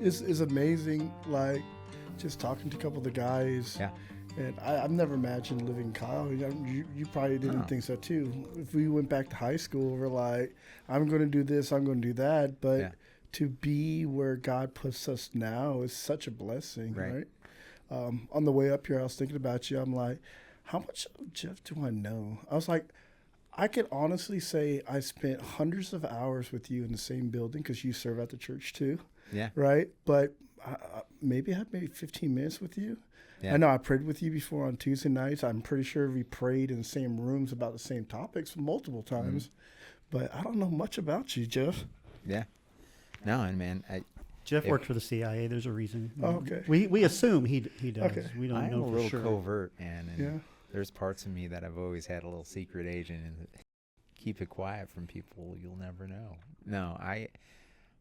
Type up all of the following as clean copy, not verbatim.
is amazing. Like, just talking to a couple of the guys. Yeah. And I've never imagined living Kyle. You probably didn't think so too. If we went back to high school, we're like, I'm going to do this, I'm going to do that. But to be where God puts us now is such a blessing, right? On the way up here, I was thinking about you. I'm like, how much of Jeff do I know? I was like, I could honestly say I spent hundreds of hours with you in the same building because you serve at the church too. Yeah. Right? But maybe I had 15 minutes with you. Yeah. I know I prayed with you before on Tuesday nights. I'm pretty sure we prayed in the same rooms about the same topics multiple times. But I don't know much about you, Jeff. Yeah. No, and man, Jeff worked for the CIA. There's a reason. Oh, okay. We assume he does. Okay. We don't I'm know a for little sure. covert, man. And there's parts of me that I've always had a little secret agent, and keep it quiet from people. You'll never know. No, I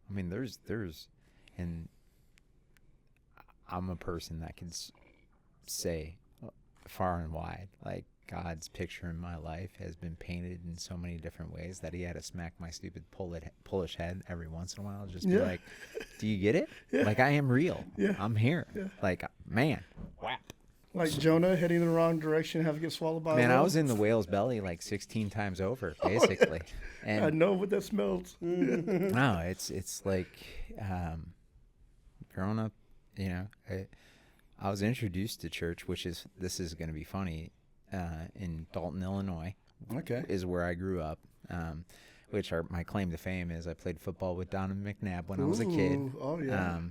mean, there's, and I'm a person that can say far and wide, like, God's picture in my life has been painted in so many different ways that he had to smack my stupid Polish head every once in a while. Just be like, do you get it? Like, I am real. I'm here. Like, man. Wow. Like Jonah heading in the wrong direction, have to get swallowed by a Man, whale. I was in the whale's belly like 16 times over, basically. And I know what that smells. no, it's like growing up, you know, I was introduced to church, this is going to be funny, in Dalton, Illinois. Okay. Is where I grew up, my claim to fame is I played football with Donovan McNabb when I was a kid. Oh, yeah.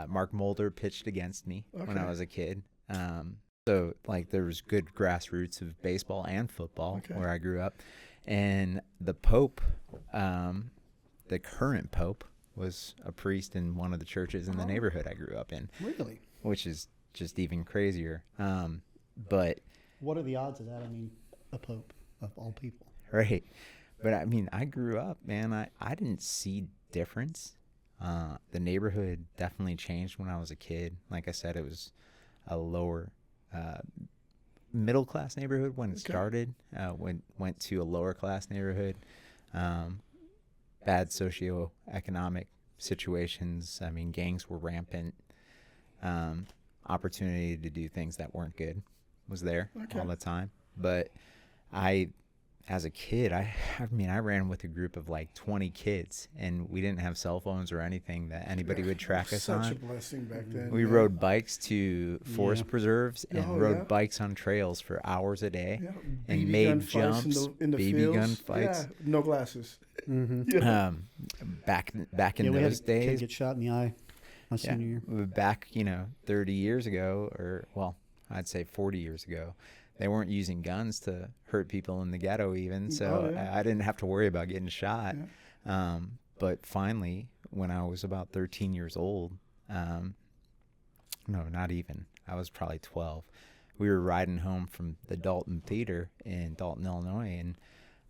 Mark Mulder pitched against me when I was a kid. So, like, there was good grassroots of baseball and football where I grew up. And the Pope, the current Pope, was a priest in one of the churches in the neighborhood I grew up in. Really? Which is just even crazier. But what are the odds of that? I mean, a pope of all people. Right. But I mean, I grew up, man. I didn't see difference. The neighborhood definitely changed when I was a kid. Like I said, it was a lower middle class neighborhood when it started. Went to a lower class neighborhood. Bad socioeconomic situations. I mean, gangs were rampant. Opportunity to do things that weren't good was there all the time. But as a kid, I ran with a group of like 20 kids, and we didn't have cell phones or anything that anybody would track us on. Such a blessing back then. We rode bikes to forest preserves and rode bikes on trails for hours a day and made jumps, in the BB fields. gun fights. Yeah, no glasses. Back in those days. We had get shot in the eye my senior year. Back, 30 years ago, or, well, I'd say 40 years ago, they weren't using guns to hurt people in the ghetto even, so I didn't have to worry about getting shot. But finally, when I was about 13 years old, no, not even. I was probably 12. We were riding home from the Dalton Theater in Dalton, Illinois,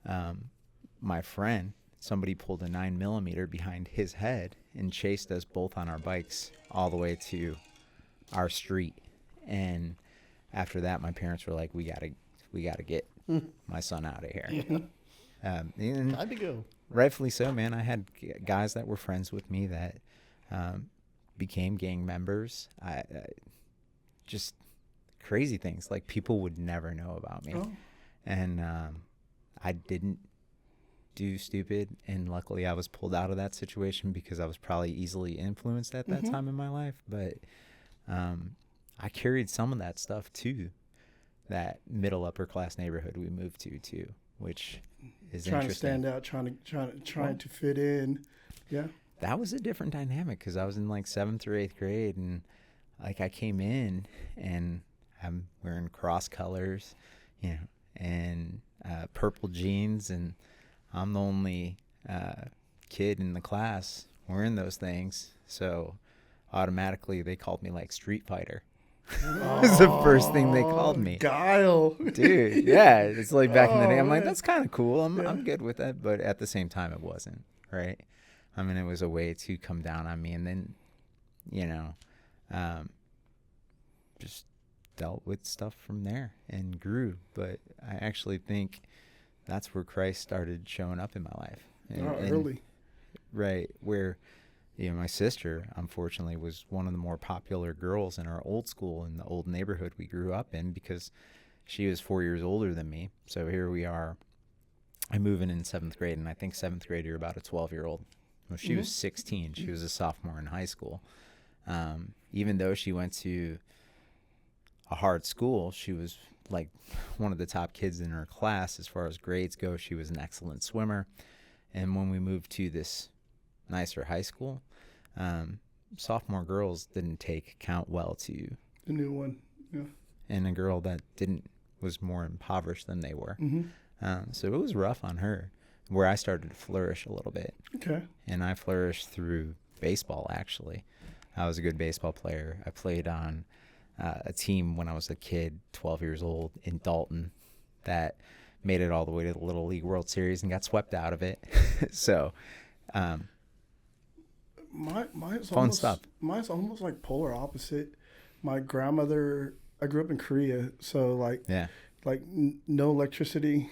and my friend, somebody pulled a 9mm behind his head and chased us both on our bikes all the way to our street. And after that, my parents were like, we gotta get my son out of here. And Time to go. Rightfully so, man. I had guys that were friends with me that became gang members. I just crazy things, like, people would never know about me. And I didn't do stupid, and luckily I was pulled out of that situation because I was probably easily influenced at that time in my life. But I carried some of that stuff to that middle upper class neighborhood we moved to too, which is trying interesting. To stand out, trying to fit in. Yeah. That was a different dynamic because I was in like 7th or 8th grade, and like I came in and I'm wearing cross colors, and purple jeans, and I'm the only kid in the class wearing those things. So automatically they called me like Street Fighter. It was the first thing they called me. Guile. Dude, yeah. It's like back in the day, I'm like, that's kind of cool. I'm good with that. But at the same time, it wasn't, right? I mean, it was a way to come down on me. And then, just dealt with stuff from there and grew. But I actually think that's where Christ started showing up in my life. Early. Right. Where, my sister, unfortunately, was one of the more popular girls in our old school, in the old neighborhood we grew up in, because she was 4 years older than me. So here we are. I'm moving in 7th grade, and I think 7th grade, you're about a 12-year-old. Well, she was 16. She was a sophomore in high school. Even though she went to a hard school, she was like one of the top kids in her class as far as grades go. She was an excellent swimmer. And when we moved to this nicer high school, sophomore girls didn't count well to the new one. Yeah. And a girl that was more impoverished than they were. So it was rough on her, where I started to flourish a little bit. Okay. And I flourished through baseball, actually. I was a good baseball player. I played on a team when I was a kid, 12 years old, in Dalton, that made it all the way to the Little League World Series and got swept out of it. So, mine's fun stuff. Mine's almost like polar opposite. My grandmother, I grew up in Korea, so no electricity,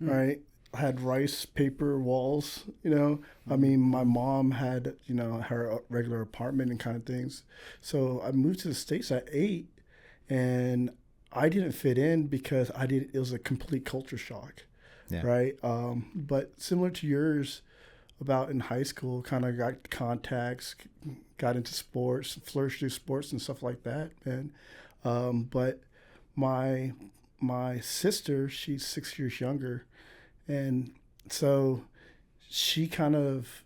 right? I had rice paper walls, I mean, my mom had, her regular apartment and kind of things. So I moved to the States at 8, and I didn't fit in because it was a complete culture shock, right? But similar to yours, about in high school, kind of got contacts, got into sports, flourished through sports and stuff like that, man. But my sister, she's 6 years younger, and so she kind of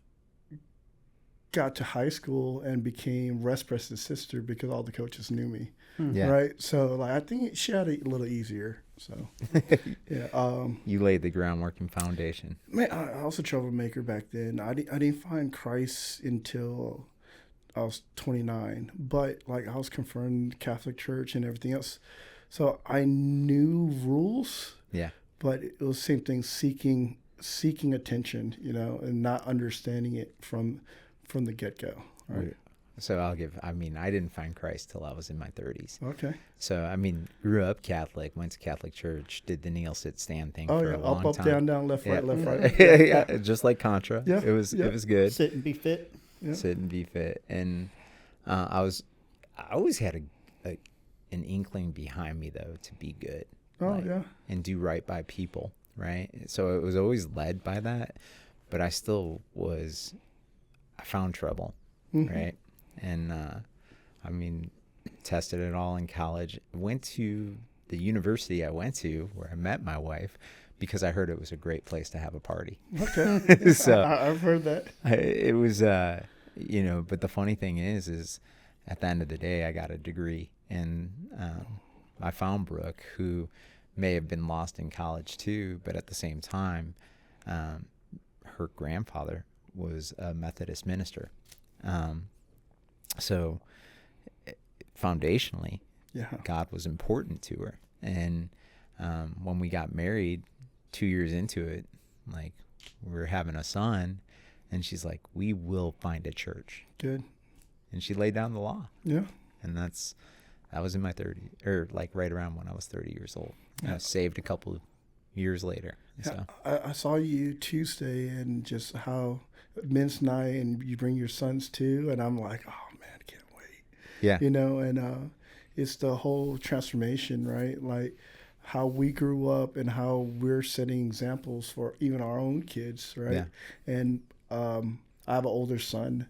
got to high school and became Rest Preston's sister because all the coaches knew me, right? So I think she had it a little easier. So you laid the groundwork and foundation. Man, I was a troublemaker back then. I didn't find Christ until I was 29, but I was confirmed Catholic Church and everything else. So I knew rules, but it was the same thing, seeking attention, and not understanding it from the get-go. Right. So I didn't find Christ till I was in my 30s. Okay. So, grew up Catholic, went to Catholic church, did the kneel, sit, stand thing for a long time. Up, down, down, left, right, left, right. Yeah, just like Contra. Yeah. It was good. Sit and be fit. Yeah. Sit and be fit. And I always had an inkling behind me, though, to be good. And do right by people, right? So it was always led by that, but I found trouble, right? And tested it all in college. Went to the university I went to, where I met my wife, because I heard it was a great place to have a party. Okay. So I've heard that. It was, but the funny thing is at the end of the day, I got a degree, and I found Brooke, who may have been lost in college too, but at the same time, her grandfather was a Methodist minister. So foundationally, God was important to her. And when we got married, 2 years into it, we were having a son, and she's like, we will find a church. Good. And she laid down the law. Yeah. And that was in my 30s, or right around when I was 30 years old. I saved a couple of years later. Yeah, so I saw you Tuesday, and just how men's night, and you bring your sons too, and I'm like, oh man, I can't wait. Yeah. And it's the whole transformation, right? How we grew up and how we're setting examples for even our own kids, right? Yeah. And I have an older son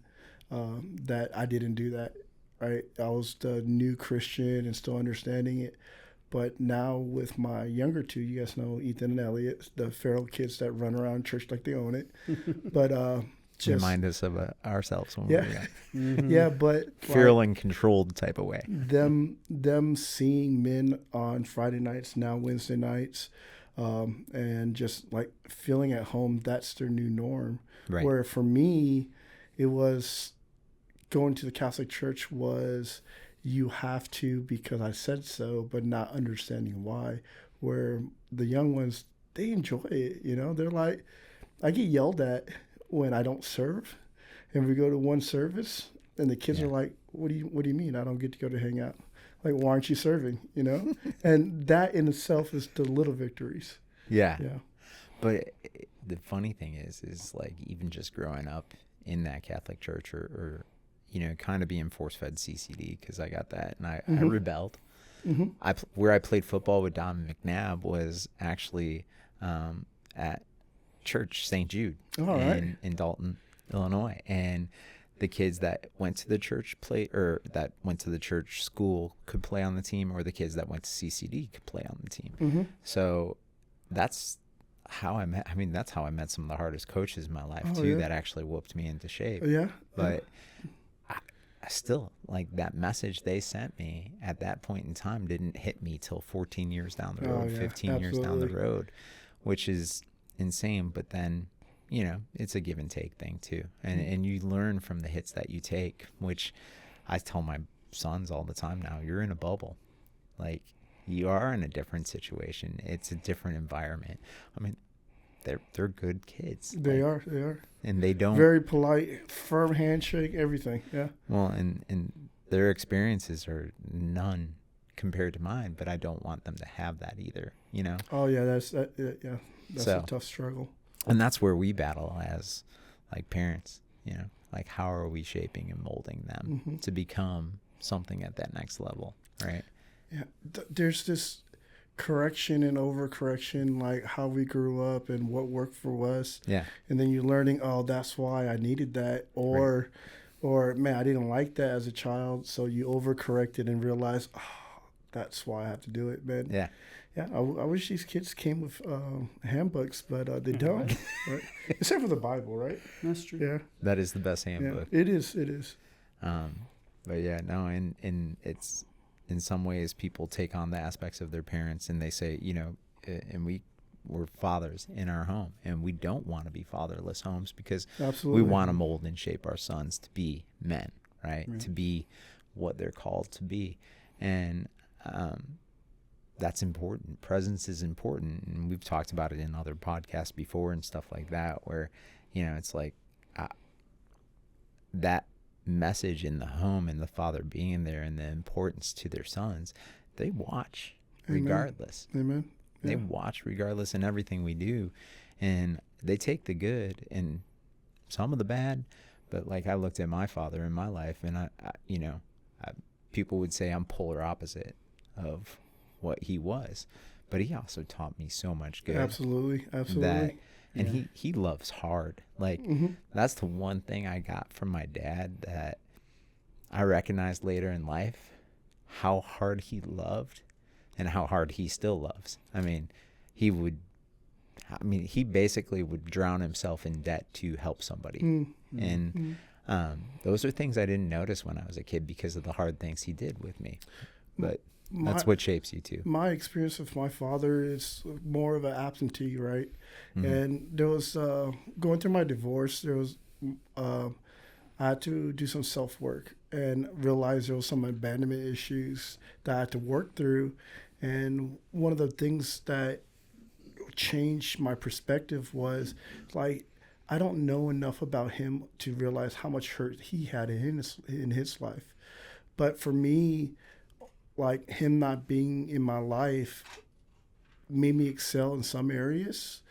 that I didn't do that, right? I was the new Christian and still understanding it. But now with my younger two, you guys know Ethan and Elliot, the feral kids that run around church like they own it. But just remind us of ourselves when we were young. Mm-hmm. Yeah, but feral and controlled type of way. Them seeing men on Friday nights, now Wednesday nights, and just feeling at home, that's their new norm. Right. Where for me, it was going to the Catholic Church was you have to because I said so, but not understanding why. Where the young ones, they enjoy it. They're like, I get yelled at when I don't serve, and we go to one service, and the kids are like, "What do you mean I don't get to go to hang out? Why aren't you serving?" And that in itself is the little victories. Yeah. But the funny thing is even just growing up in that Catholic church or kind of being force-fed CCD, because I got that, and I rebelled. Where I played football with Donovan McNabb was actually at church St. Jude in Dalton, Illinois, and the kids that went to the church that went to the church school could play on the team, or the kids that went to CCD could play on the team. So that's how I met. I mean, that's how I met some of the hardest coaches in my life too. That actually whooped me into shape. But I still, like, that message they sent me at that point in time didn't hit me till 14 years down the road, 15 years down the road, which is insane. But then, it's a give and take thing too. And you learn from the hits that you take, which I tell my sons all the time now, you're in a bubble. Like, you are in a different situation. It's a different environment. I mean, they're good kids. They are. And they don't. Very polite, firm handshake, everything. Yeah. Well, and their experiences are none compared to mine, but I don't want them to have that either, Oh, yeah, that's a tough struggle. And that's where we battle as, like, parents, like, how are we shaping and molding them to become something at that next level, right? Yeah. There's this correction and overcorrection, like how we grew up and what worked for us. Yeah. And then you're learning, oh, that's why I needed that. Or man, I didn't like that as a child. So you overcorrected and realize, oh, that's why I have to do it, man. Yeah. Yeah. I wish these kids came with handbooks, but they don't. Right? Except for the Bible, right? That's true. Yeah. That is the best handbook. Yeah, it is. But yeah, no, and it's, in some ways, people take on the aspects of their parents and they say, and we're fathers in our home, and we don't want to be fatherless homes, because we want to mold and shape our sons to be men, right? To be what they're called to be. And that's important. Presence is important. And we've talked about it in other podcasts before and stuff like that, where, it's like that message in the home and the father being there and the importance to their sons, they watch regardless. Amen. Yeah. They watch regardless in everything we do, and they take the good and some of the bad. But, like, I looked at my father in my life, and I people would say I'm polar opposite of what he was, but he also taught me so much good. Absolutely. And he loves hard. Like, that's the one thing I got from my dad that I recognized later in life, how hard he loved and how hard he still loves. I mean, he basically would drown himself in debt to help somebody. And those are things I didn't notice when I was a kid because of the hard things he did with me. But that's what shapes you too. My experience with my father is more of an absentee, right? And there was going through my divorce. There was I had to do some self work and realize there was some abandonment issues that I had to work through. And one of the things that changed my perspective was, like, I don't know enough about him to realize how much hurt he had in his life. But for me, like, him not being in my life made me excel in some areas,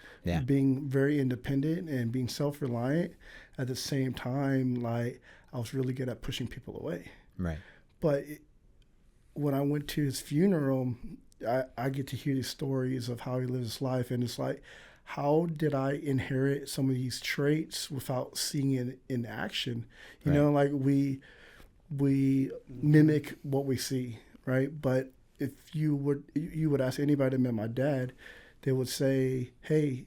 being very independent and being self-reliant. At the same time, like, I was really good at pushing people away. Right. But when I went to his funeral, I get to hear these stories of how he lived his life, and it's like, how did I inherit some of these traits without seeing it in action? You know, like, we mimic what we see. Right. But if you would ask anybody that met my dad, they would say, hey,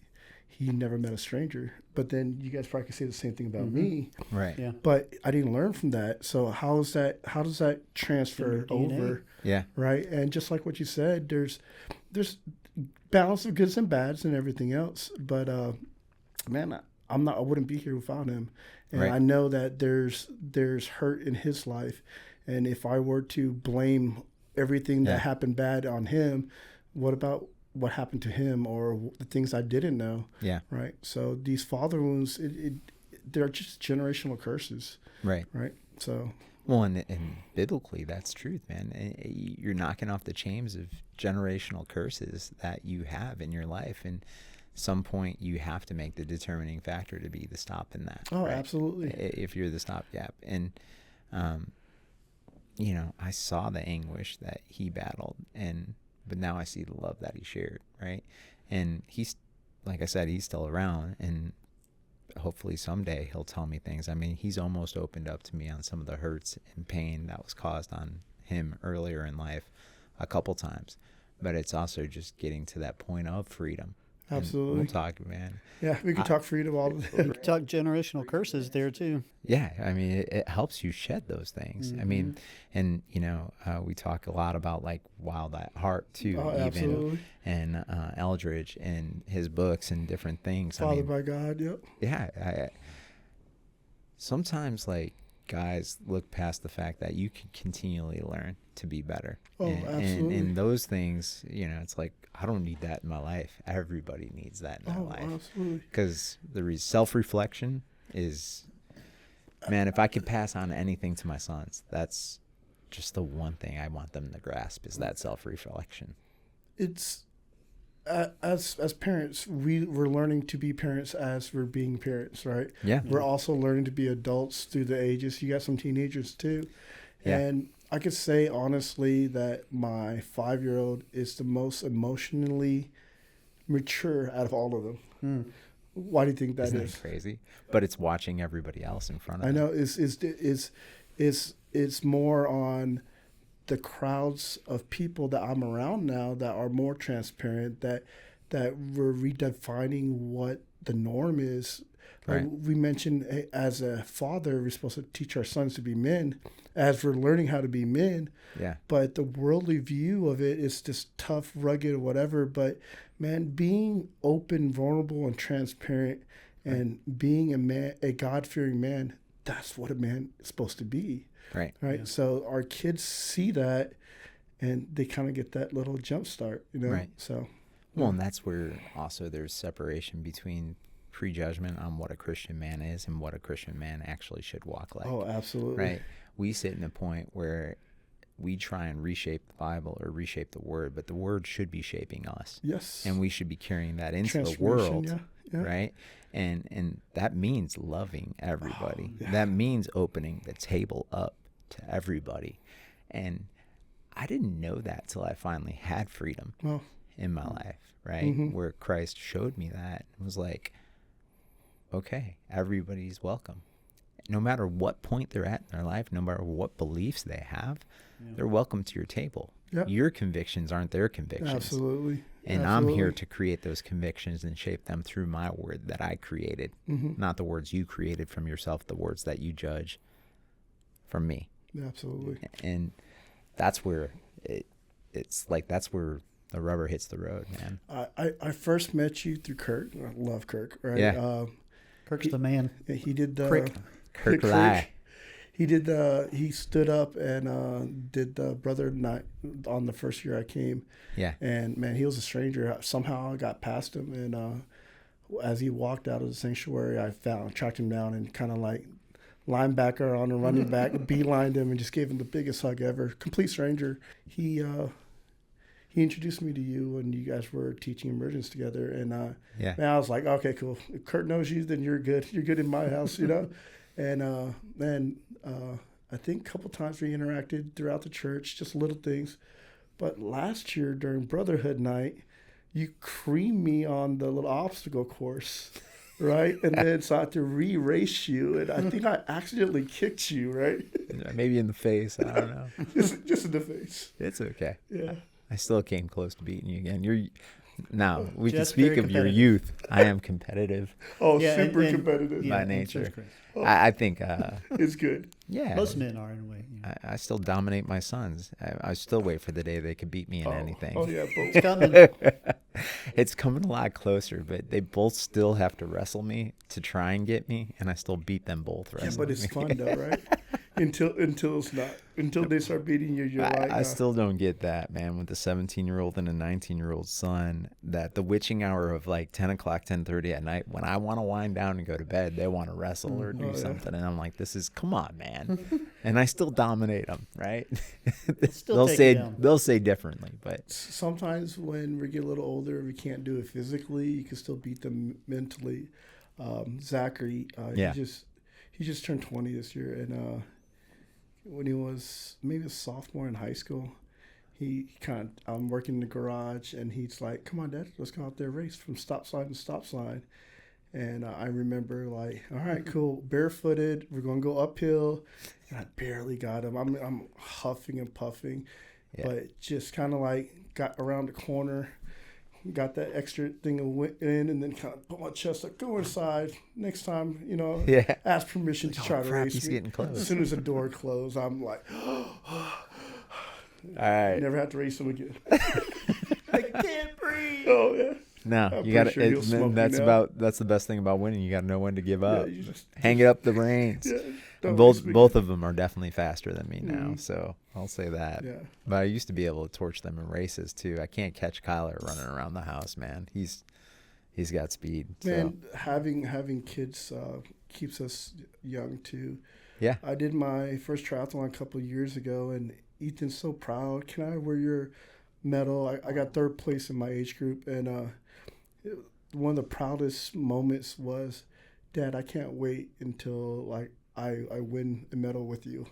he never met a stranger. But then you guys probably can say the same thing about me. Right. Yeah. But I didn't learn from that. So how does that transfer over? Yeah. Right. And just like what you said, there's balance of goods and bads and everything else. But man, I wouldn't be here without him. And I know that there's hurt in his life. And if I were to blame everything that happened bad on him, what about what happened to him or the things I didn't know? Yeah. Right. So these father wounds, they're just generational curses. Right. Right. So. Well, and biblically, that's truth, man. You're knocking off the chains of generational curses that you have in your life. And some point you have to make the determining factor to be the stop in that. Oh, right? absolutely. If you're the stopgap. And, I saw the anguish that he battled, but now I see the love that he shared, right? And he's, like I said, he's still around, and hopefully someday he'll tell me things. I mean, he's almost opened up to me on some of the hurts and pain that was caused on him earlier in life a couple times. But it's also just getting to that point of freedom. Absolutely. And we'll talk, man. Yeah, we could talk freedom all the We could talk generational curses there too. Yeah, I mean, it helps you shed those things. I mean, and we talk a lot about like Wild at Heart too, absolutely. And Eldridge and his books and different things. Fathered by God. Yep. Yeah. Sometimes like guys look past the fact that you can continually learn to be better. Oh, absolutely. And those things, it's like, I don't need that in my life. Everybody needs that in their life. Absolutely. Because the self-reflection is, man, if I could pass on anything to my sons, that's just the one thing I want them to grasp is that self-reflection. It's, as parents, we're learning to be parents as we're being parents, right? Yeah. We're also learning to be adults through the ages. You got some teenagers too. Yeah. And I could say honestly that my 5-year-old is the most emotionally mature out of all of them. Why do you think that is? Isn't that crazy? But it's watching everybody else in front of them. I know it's more on the crowds of people that I'm around now that are more transparent, that we're redefining what the norm is. Right. We mentioned as a father, we're supposed to teach our sons to be men as we're learning how to be men. Yeah. But the worldly view of it is just tough, rugged, whatever. But man, being open, vulnerable, and transparent, and being a man, a God-fearing man, that's what a man is supposed to be. Right. Right. Yeah. So our kids see that, and they kind of get that little jump start, Right. So. Well, and that's where also there's separation between prejudgment on what a Christian man is and what a Christian man actually should walk like. Oh, absolutely. Right. We sit in a point where we try and reshape the Bible or reshape the Word, but the Word should be shaping us. Yes. And we should be carrying that into the world. Yeah. Yeah. Right. And that means loving everybody. Oh, yeah. That means opening the table up to everybody. And I didn't know that till I finally had freedom in my life, right? Where Christ showed me that. It was like, okay, everybody's welcome. No matter what point they're at in their life, no matter what beliefs they have, they're welcome to your table. Yep. Your convictions aren't their convictions. Absolutely. And I'm here to create those convictions and shape them through my word that I created, not the words you created from yourself, the words that you judge from me. Absolutely. And that's where that's where the rubber hits the road, man. I first met you through Kirk. I love Kirk, right? Yeah. Kirk's the man. He did the Kirk Lie. He stood up and did the Brotherhood night on the first year I came. Yeah. And man, he was a stranger. Somehow I got past him, and as he walked out of the sanctuary, I tracked him down and kind of like linebacker on a running back, beelined him and just gave him the biggest hug ever. Complete stranger. He introduced me to you when you guys were teaching Emergence together, and man, I was like, okay, cool. If Kurt knows you, then you're good. You're good in my house, And I think a couple times we interacted throughout the church, just little things. But last year during Brotherhood night, you creamed me on the little obstacle course, right? And then so I had to re-race you, and I think I accidentally kicked you, right? Maybe in the face. I don't know. just in the face. It's okay. Yeah. I still came close to beating you again. Now we can speak of your youth. I am competitive. Oh, super competitive by nature. I think it's good. Yeah, most men are in a way. I still dominate my sons. I still wait for the day they could beat me in anything. Oh yeah, it's coming. It's coming a lot closer, but they both still have to wrestle me to try and get me, and I still beat them both. Yeah, but it's fun though, right? until it's not. Until they start beating you, you're like. I still don't get that, man. With a 17-year-old and a 19-year-old son, that the witching hour of like 10 o'clock, 10:30 at night, when I want to wind down and go to bed, they want to wrestle or do something, and I'm like, come on, man. And I still dominate them, right? They'll say differently, but sometimes when we get a little older, we can't do it physically. You can still beat them mentally. Zachary, he just turned 20 this year, and when he was maybe a sophomore in high school, I'm working in the garage, and he's like, "Come on, Dad, let's go out there race from stop sign to stop sign." And I remember like, all right, cool, barefooted, we're gonna go uphill, and I barely got him. I'm huffing and puffing, but just kind of like got around the corner. Got that extra thing and went in, and then kind of put my chest up, go inside. Next time, ask permission to try to race he's me. Getting close. As soon as the door closed, I'm like, all right. Never have to race him again. I can't breathe. Oh, yeah. No, you got to. That's the best thing about winning. You got to know when to give up. Hang it up the reins. Both of them are definitely faster than me now, so I'll say that. Yeah. But I used to be able to torch them in races too. I can't catch Kyler running around the house, man. He's got speed. Man, so. having kids keeps us young too. Yeah. I did my first triathlon a couple of years ago, and Ethan's so proud. Can I wear your medal? I got third place in my age group, and one of the proudest moments was, Dad, I can't wait until like I win a medal with you.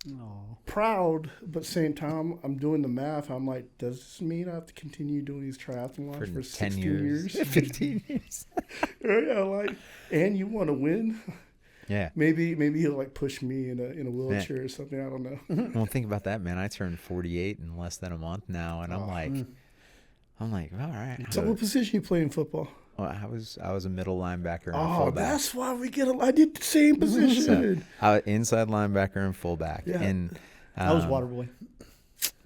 Aww. Proud, but same time I'm doing the math. I'm like, does this mean I have to continue doing these triathlons for 16 years? 15 years. Yeah, like, and you want to win? Yeah. Maybe he'll like push me in a wheelchair or something. I don't know. Well, think about that, man. I turned 48 in less than a month now, and I'm like, all right. So what position you play in football? Well, I was a middle linebacker and a fullback. That's why I did the same position. So, I was inside linebacker and fullback. Yeah. And I was water boy.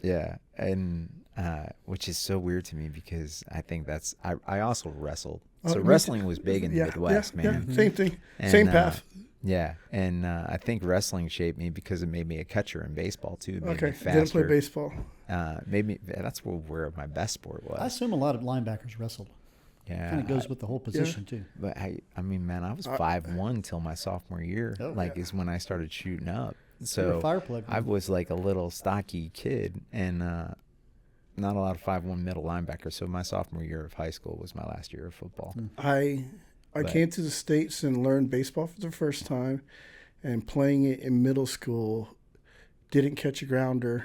Yeah, and which is so weird to me because I think I also wrestled. So wrestling was big in the Midwest, man. Yeah, same thing, same path. Yeah, and I think wrestling shaped me because it made me a catcher in baseball too. It made me faster. Didn't play baseball. That's where my best sport was. I assume a lot of linebackers wrestled. Yeah, kind of goes with the whole position too. But I mean, man, I was 5'1" till my sophomore year. Is when I started shooting up. So you're a fire plug, I was like a little stocky kid, and not a lot of 5'1" middle linebackers. So my sophomore year of high school was my last year of football. I came to the States and learned baseball for the first time, and playing it in middle school, didn't catch a grounder,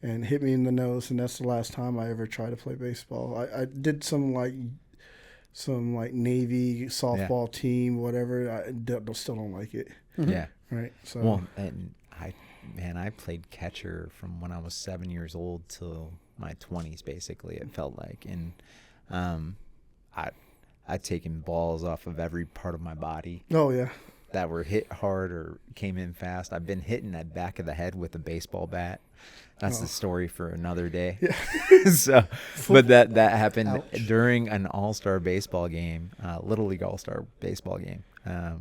and hit me in the nose, and that's the last time I ever tried to play baseball. I did some Navy softball team, whatever. I still don't like it. Yeah. Right. So. Well, and I played catcher from when I was 7 years old till my 20s, basically. It felt like, and I'd taken balls off of every part of my body. Oh yeah. That were hit hard or came in fast. I've been hitting that back of the head with a baseball bat. That's the story for another day. Yeah. But that happened during an all-star baseball game, Little League all-star baseball game.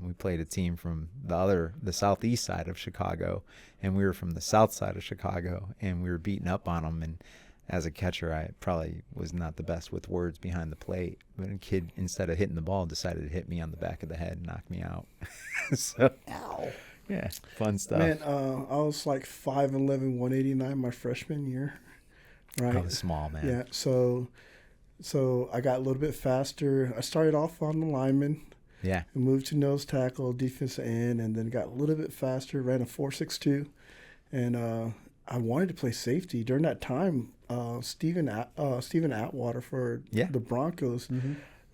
We played a team from the southeast side of Chicago, and we were from the south side of Chicago, and we were beating up on them. And as a catcher, I probably was not the best with words behind the plate. But a kid, instead of hitting the ball, decided to hit me on the back of the head and knock me out. Ow. Yeah, fun stuff. Man, I was like 5'11", 189 my freshman year. Right. I was small, man. Yeah, so I got a little bit faster. I started off on the lineman. Yeah. And moved to nose tackle, defensive end, and then got a little bit faster, ran a 4.62. And I wanted to play safety. During that time, Stephen Atwater for the Broncos,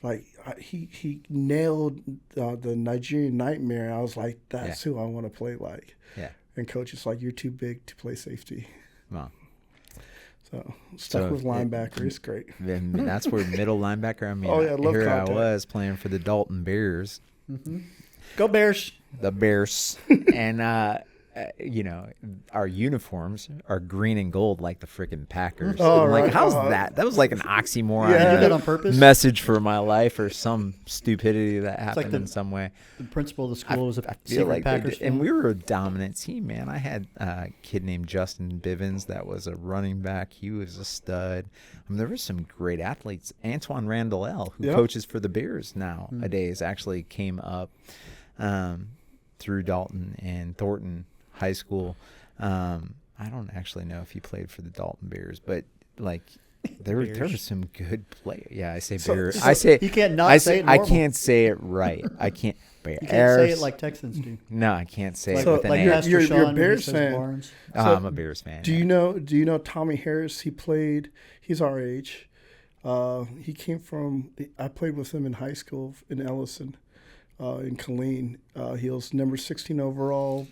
like he nailed the Nigerian Nightmare. I was like, that's who I want to play like. Yeah. And coach is like, you're too big to play safety. Wow. So stuck with linebacker. It's great. And that's where middle linebacker. I mean, love here contact. I was playing for the Dalton Bears. Go Bears. The Bears. And our uniforms are green and gold like the freaking Packers. Oh, I'm like, right. how's that? That was like an oxymoron. Yeah. You did that on purpose? Message for my life or some stupidity that happened in some way. The principal of the school was a I feel secret like Packers fan. and we were a dominant team, man. I had a kid named Justin Bivens that was a running back. He was a stud. There were some great athletes. Antoine Randall, who coaches for the Bears nowadays, actually came up through Dalton and Thornton High School. I don't actually know if he played for the Dalton Bears, but like there were some good players. Yeah, I say Bears. I say you can't not say it I normal. can't say it right. I can't. You can't say it like Texans do. No, I can't say it Like, with an like A. Pastor you're a Sean when he Bears says fan. Barnes. I'm a Bears fan. Do you know Tommy Harris? He's our age. He came from, I played with him in high school in Ellison, in Killeen. He was number 16 overall,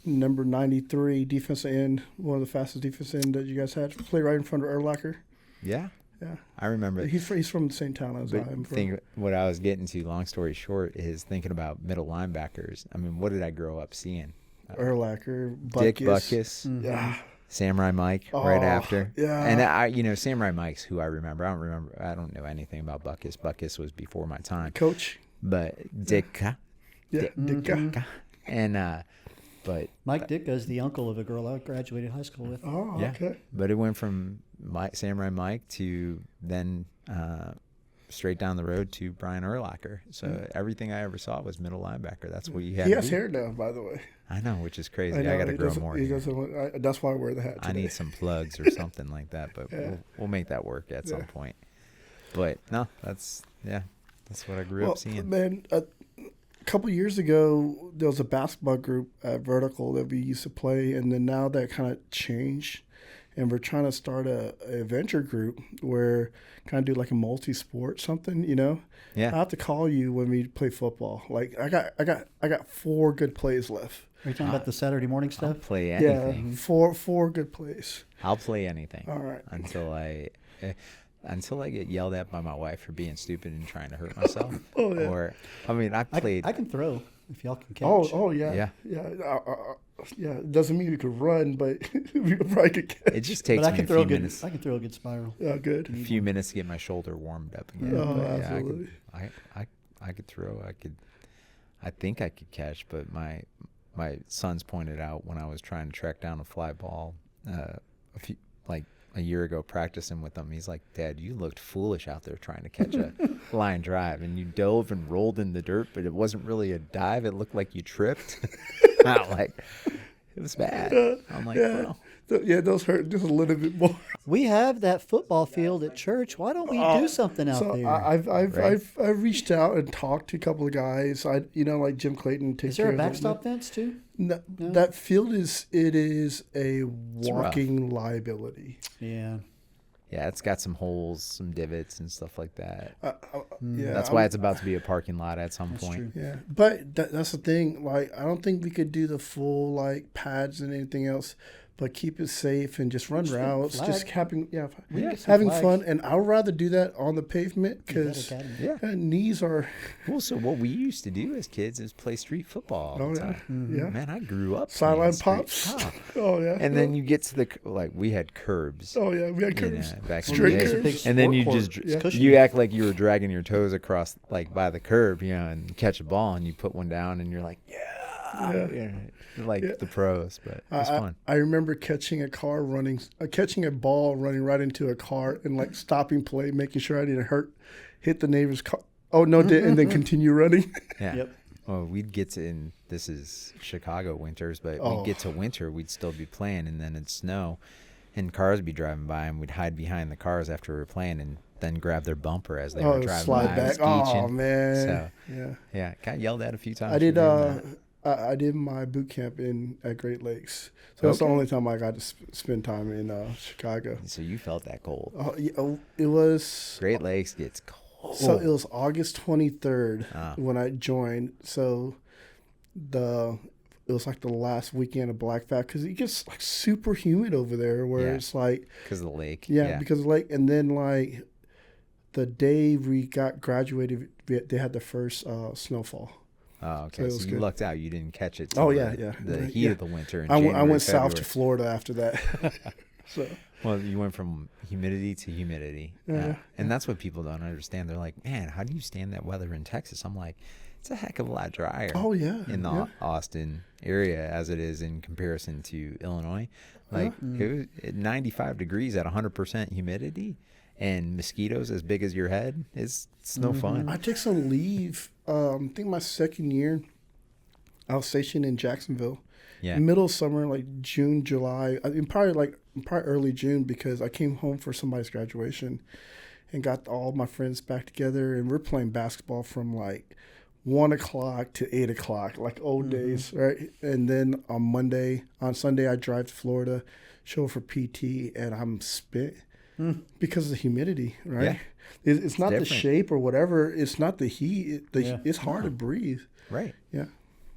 number 93 defensive end, one of the fastest defensive end that you guys had. Played right in front of Erlacher. Yeah. Yeah. I remember. He's from the same town as I am from. What I was getting to, long story short, is thinking about middle linebackers. I mean, what did I grow up seeing? Erlacher, Dick Butkus. Butkus, Yeah. Samurai Mike right after. Yeah. And Samurai Mike's who I remember. I don't know anything about Butkus. Butkus was before my time. Coach. But Ditka. Yeah, Dicka. And but Mike Ditka is the uncle of a girl I graduated high school with. Oh, yeah. okay. But it went from Samurai Mike to then straight down the road to Brian Urlacher. So everything I ever saw was middle linebacker. That's what you had. He has hair now, by the way. I know, which is crazy. I got to grow more. That's why I wear the hat today. I need some plugs or something like that, but we'll make that work at some point. But no, that's what I grew up seeing. Man, a couple years ago, there was a basketball group at Vertical that we used to play, and then now that kind of changed, and we're trying to start a venture group where kind of do like a multi-sport something, Yeah. I have to call you when we play football. Like I got 4 good plays left. Are you talking about the Saturday morning I'll stuff? play anything. Yeah, four good plays. I'll play anything. All right. Until I get yelled at by my wife for being stupid and trying to hurt myself. Oh, yeah. Or I played. I can throw if y'all can catch. Oh yeah. Yeah. It doesn't mean we could run, but we probably could catch. It just takes But I me can a throw few a good. minutes. I can throw a good spiral. Yeah, good. A few minutes to get my shoulder warmed up again. Oh, But absolutely. I could throw. I think I could catch, but my sons pointed out when I was trying to track down a fly ball a year ago practicing with them. He's like, "Dad, you looked foolish out there trying to catch a line drive, and you dove and rolled in the dirt, but it wasn't really a dive. It looked like you tripped." I'm like, it was bad. I'm like, bro. Those hurt just a little bit more. We have that football field at church. Why don't we do something out there? I've reached out and talked to a couple of guys. Like Jim Clayton takes Is there care a of backstop fence too? No. That field is a walking liability. Yeah. Yeah, it's got some holes, some divots, and stuff like that. Yeah, That's why it's about to be a parking lot at some That's point. true. Yeah, but that's the thing. Like, I don't think we could do the full like pads and anything else, but keep it safe and just run routes, just having fun. And I'd rather do that on the pavement because knees are. Cool. So what we used to do as kids is play street football all the time. Yeah. Man, I grew up Sideline playing pops. street- Oh yeah. And then you get to we had curbs. Oh yeah, we had curbs. Back in Straight the day. curbs. And then you Sport just court. you act like you were dragging your toes across by the curb, and catch a ball, and you put one down, and you're like, the pros. But it's fun. I remember catching a ball running right into a car and like stopping play, making sure I didn't hit the neighbor's car. Oh no, and then continue running. Yeah. Yep. Well, we'd get to, and this is Chicago winters, but we'd get to winter, we'd still be playing, and then it'd snow, and cars would be driving by, and we'd hide behind the cars after we were playing, and then grab their bumper as they were driving slide by. back. Oh man. So, yeah, got yelled at a few times. I did. for doing that. I did my boot camp at Great Lakes, so that's the only time I got to spend time in Chicago. So you felt that cold. It was Great Lakes gets cold. So it was August 23rd when I joined. So it was like the last weekend of Black Fat because it gets like super humid over there where it's like because of the lake. Yeah, because of the lake. And then like the day we got graduated, they had the first snowfall. Oh, okay. So you lucked out. You didn't catch it. The heat of the winter. In I January, went February. south to Florida after that. So. Well, you went from humidity to humidity. And that's what people don't understand. They're like, man, how do you stand that weather in Texas? I'm like, it's a heck of a lot drier in the Austin area as it is in comparison to Illinois. Like it was 95 degrees at 100% humidity and mosquitoes as big as your head. It's no fun. I took some leave. I think my second year, I was stationed in Jacksonville. Yeah. Middle of summer, like June, July, probably early June, because I came home for somebody's graduation and got all my friends back together, and we're playing basketball from like 1 o'clock to 8 o'clock, like old days, right? And then on Sunday, I drive to Florida, show for PT, and I'm spent because of the humidity, right? Yeah. It's not different. The shape or whatever. It's not the heat. It's hard to breathe. Right. Yeah.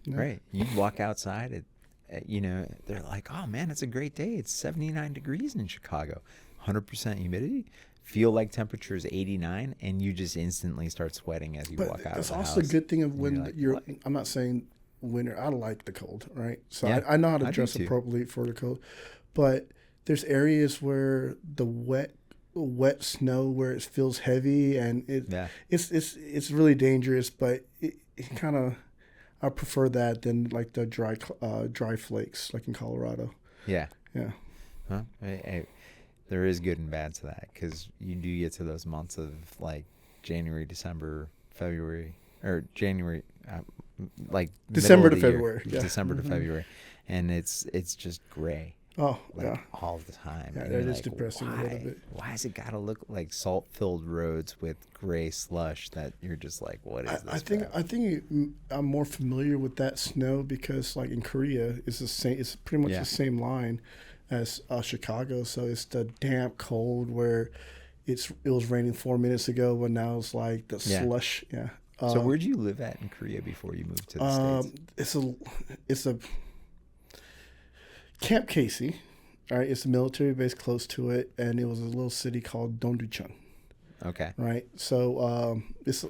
Right. You walk outside, they're like, oh, man, it's a great day. It's 79 degrees in Chicago, 100% humidity. Feel like temperature is 89, and you just instantly start sweating as you walk out of the house. That's also a good thing of when you're I'm not saying winter. I like the cold, right? So I know how to dress appropriately for the cold. But there's areas where the wet snow, where it feels heavy, and it's really dangerous. But it kind of, I prefer that than like the dry flakes like in Colorado. Yeah. Yeah. Huh? There is good and bad to that, because you do get to those months of like January, December, February, or January, like December to February. December to February, and it's just gray. Oh, all the time. Yeah, that is depressing a little bit. Why has it got to look like salt-filled roads with gray slush that you're just like, what is this? I think I'm more familiar with that snow because, like in Korea, it's the same. It's pretty much the same line as Chicago. So it's the damp cold where it was raining 4 minutes ago, but now it's like the slush. Yeah. So where did you live at in Korea before you moved to the States? It's a Camp Casey, right? It's a military base close to it, and it was a little city called Dongducheon. Okay. Right. So it's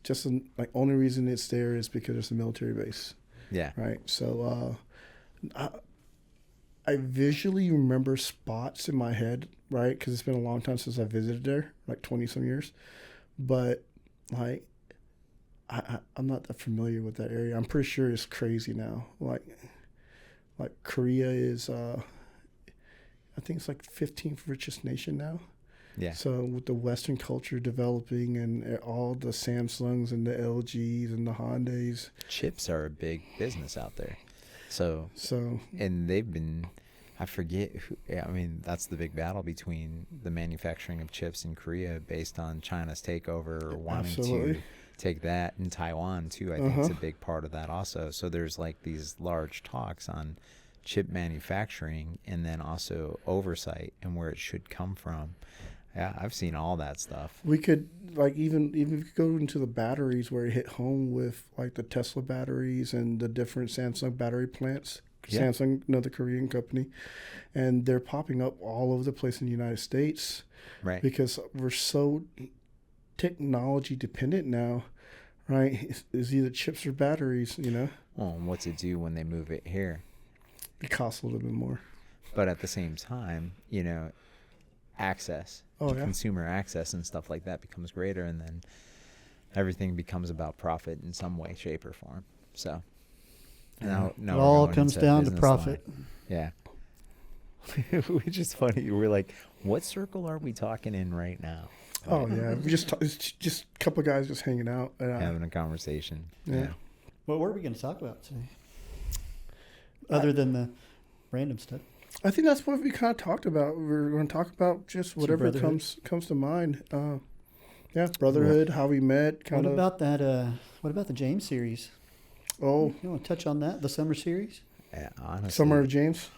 just only reason it's there is because it's a military base. Yeah. Right. So I visually remember spots in my head, right? Because it's been a long time since I visited there, like 20-some years. But like, I'm not that familiar with that area. I'm pretty sure it's crazy now. Like Korea is, I think it's like 15th richest nation now. Yeah. So with the Western culture developing and all the Samsungs and the LGs and the Hyundais. Chips are a big business out there. So and they've been, I forget who, I mean, that's the big battle between the manufacturing of chips in Korea based on China's takeover or wanting to take that, in Taiwan too. I think it's a big part of that also. So there's like these large talks on chip manufacturing and then also oversight and where it should come from. Yeah, I've seen all that stuff. We could even if you go into the batteries where it hit home with like the Tesla batteries and the different Samsung battery plants. Yeah. Samsung, another Korean company, and they're popping up all over the place in the United States. Right. Because we're so technology dependent now, right? It's either chips or batteries, Well, and what's it do when they move it here? It costs a little bit more. But at the same time, access, consumer access and stuff like that becomes greater, and then everything becomes about profit in some way, shape, or form. So now it all comes down to profit. Yeah. Which is funny. We're like, what circle are we talking in right now? Oh yeah, it's just a couple of guys just hanging out, having a conversation. Yeah. What were we going to talk about today, other than the random stuff? I think that's what we kind of talked about. We're going to talk about just whatever comes to mind. Brotherhood, how we met. What about that? What about the James series? Oh, you want to touch on that? The summer series. Yeah, honestly. Summer of James.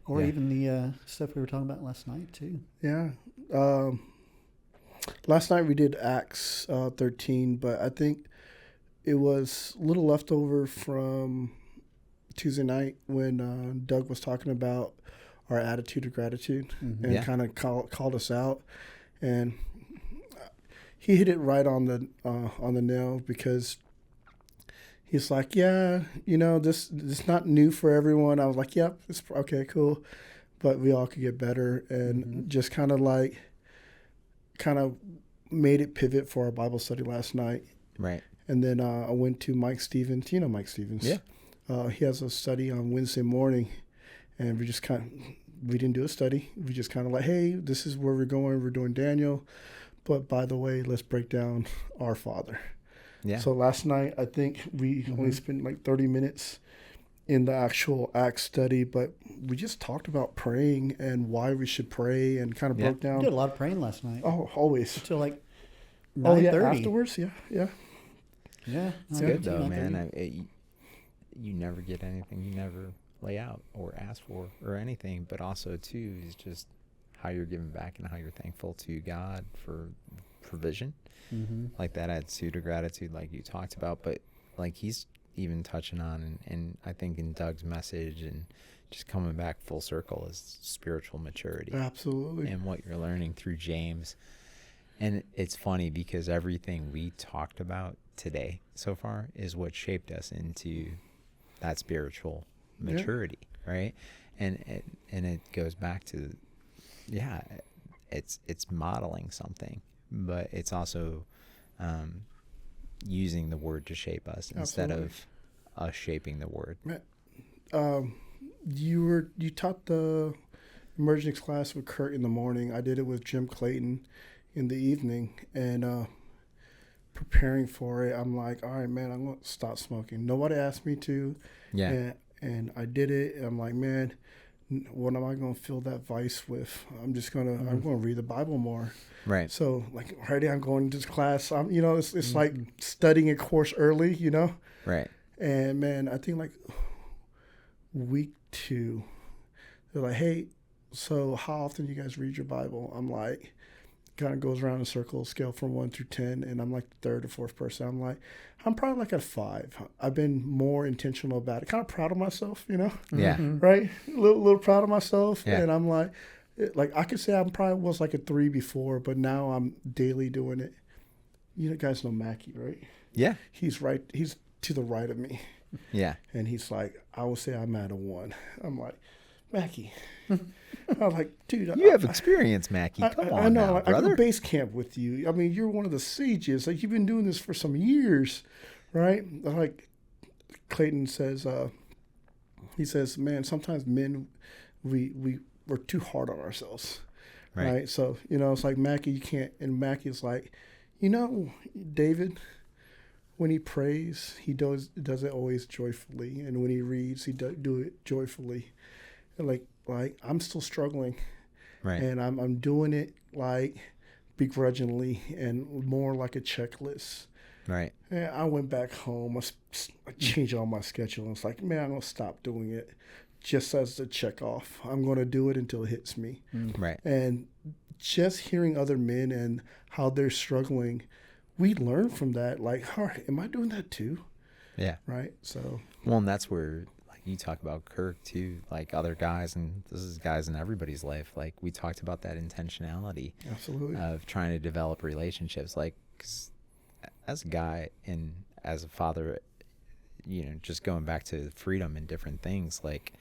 Or even the stuff we were talking about last night too. Yeah. Last night we did Acts 13, but I think it was a little leftover from Tuesday night when Doug was talking about our attitude of gratitude and kind of called us out, and he hit it right on the nail, because he's like, yeah, this is not new for everyone. I was like, yep, it's okay, cool. But we all could get better. And just kind of made it pivot for our Bible study last night. Right. And then I went to Mike Stevens. You know Mike Stevens. Yeah. He has a study on Wednesday morning. And we didn't do a study. We just kind of like, hey, this is where we're going. We're doing Daniel. But by the way, let's break down our Father. Yeah. So last night, I think we only spent like 30 minutes in the actual Acts study, but we just talked about praying and why we should pray and kind of broke down. We did a lot of praying last night. Oh, always. Until like 9:30. Afterwards, yeah. Yeah. It's good though, man. You never get anything you never lay out or ask for or anything, but also too is just how you're giving back and how you're thankful to God for provision. Like that attitude of gratitude like you talked about, but like he's even touching on and I think in Doug's message and just coming back full circle is spiritual maturity. Absolutely. And what you're learning through James. And it's funny because everything we talked about today so far is what shaped us into that spiritual maturity, right? And it goes back to it's modeling something, but it's also using the word to shape us instead of us shaping the word. You taught the Emergence class with Kurt in the morning. I did it with Jim Clayton in the evening, and preparing for it, I'm like, all right, man, I'm going to stop smoking. Nobody asked me to. Yeah. And I did it. And I'm like, man, what am I going to fill that vice with? I'm just going to, I'm going to read the Bible more. Right. So like already I'm going to this class. It's like studying a course early, Right. And man, I think like week 2, they're like, hey, so how often do you guys read your Bible? I'm like, kind of goes around in circles, scale from 1 through 10, and I'm like the third or fourth person. I'm like, I'm probably like at 5. I've been more intentional about it. Kind of proud of myself, Yeah. Right? A little proud of myself. Yeah. And I'm like I could say I probably was like a 3 before, but now I'm daily doing it. You guys know Mackie, right? Yeah. He's right. He's to the right of me. Yeah. And he's like, I would say I'm at a 1. I'm like, Mackie. I'm like, dude, you have experience, Mackie. Come on, I know. Now, brother. I go base camp with you. I mean, you're one of the sages. Like you've been doing this for some years, right? Like Clayton says, he says, man, sometimes men, we're too hard on ourselves, right? So it's like Mackie, you can't. And Mackie's like, David, when he prays, he does it always joyfully, and when he reads, he do it joyfully. And like I'm still struggling, right? And I'm doing it like begrudgingly and more like a checklist, right? And I went back home. I changed all my schedule. And it's like, man, I'm gonna stop doing it, just as a check off. I'm gonna do it until it hits me, right? And just hearing other men and how they're struggling, we learn from that. Like, all right, am I doing that too? Yeah. Right. So. Well, and that's where. You talk about Kirk too, like other guys, and this is guys in everybody's life. Like we talked about that intentionality, absolutely, of trying to develop relationships. Like, 'cause as a guy and as a father, just going back to freedom and different things. Like,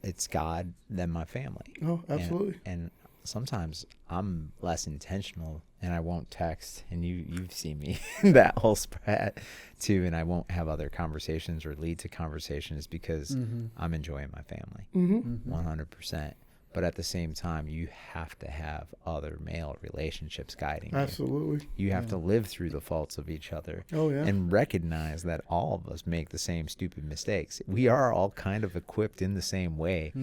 it's God, then my family. Oh, absolutely. And sometimes I'm less intentional and I won't text, and you've seen me that whole spread too, and I won't have other conversations or lead to conversations because I'm enjoying my family 100%. But at the same time, you have to have other male relationships guiding you. Absolutely. You have to live through the faults of each other. Oh, yeah. And recognize that all of us make the same stupid mistakes. We are all kind of equipped in the same way.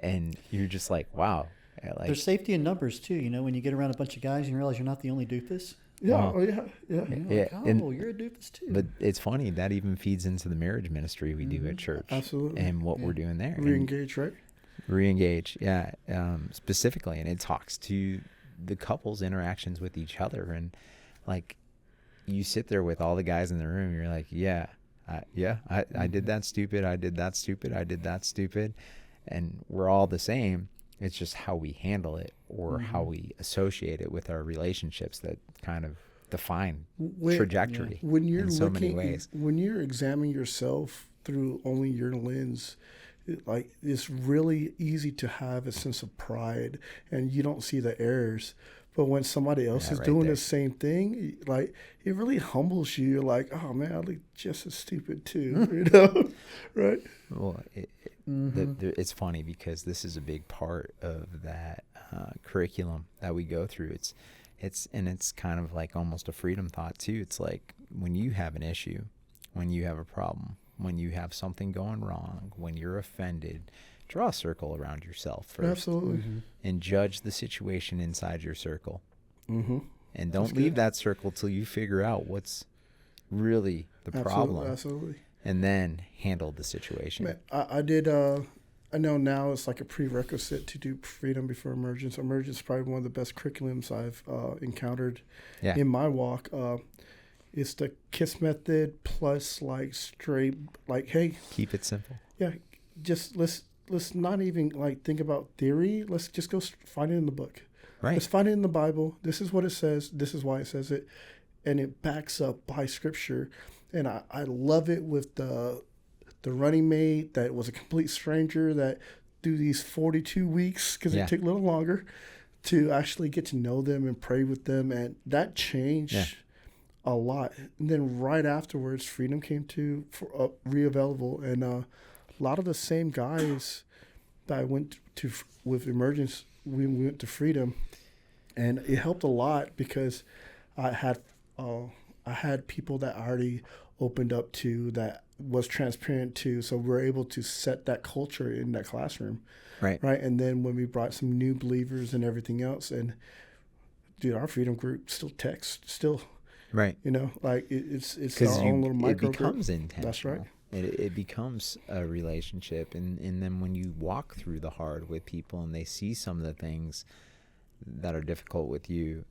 And you're just like, wow. Like, there's safety in numbers too. When you get around a bunch of guys and you realize you're not the only doofus. Yeah, You're a doofus too. But it's funny that even feeds into the marriage ministry we do at church. Absolutely. And what we're doing there. Re-engage, right? Re-engage, yeah. Specifically, and it talks to the couple's interactions with each other, and like you sit there with all the guys in the room. You're like, I did that stupid. I did that stupid. I did that stupid, and we're all the same. It's just how we handle it or how we associate it with our relationships that kind of define trajectory when you're in so many ways. When you're examining yourself through only your lens, it's really easy to have a sense of pride, and you don't see the errors. But when somebody else is doing the same thing, like, it really humbles you. You're like, oh man, I look just as stupid too, you know, right? Well, it's funny because this is a big part of that curriculum that we go through. It's kind of like almost a freedom thought too. It's like when you have an issue, when you have a problem, when you have something going wrong, when you're offended, draw a circle around yourself first. Absolutely. And judge the situation inside your circle. Mm-hmm. And don't leave that circle till you figure out what's really the problem. Absolutely. And then handle the situation. Man, I know now it's like a prerequisite to do Freedom Before Emergence. Emergence is probably one of the best curriculums I've encountered in my walk. It's the KISS method plus like straight, like, hey. Keep it simple. Yeah, just let's not even like think about theory. Let's just go find it in the book. Right. Let's find it in the Bible. This is what it says. This is why it says it. And it backs up by scripture. And I love it with the running mate that was a complete stranger that through these 42 weeks, because it took a little longer, to actually get to know them and pray with them. And that changed a lot. And then right afterwards, Freedom came to reavailable. And a lot of the same guys that I went to with Emergence, we went to Freedom. And it helped a lot because I had people that I already opened up to, that was transparent to, so we're able to set that culture in that classroom. Right. And then when we brought some new believers and everything else, and dude, our Freedom group still texts, right. You know, like it's our own little micro group. It becomes intentional. That's right. It becomes a relationship, and then when you walk through the hard with people and they see some of the things that are difficult with you,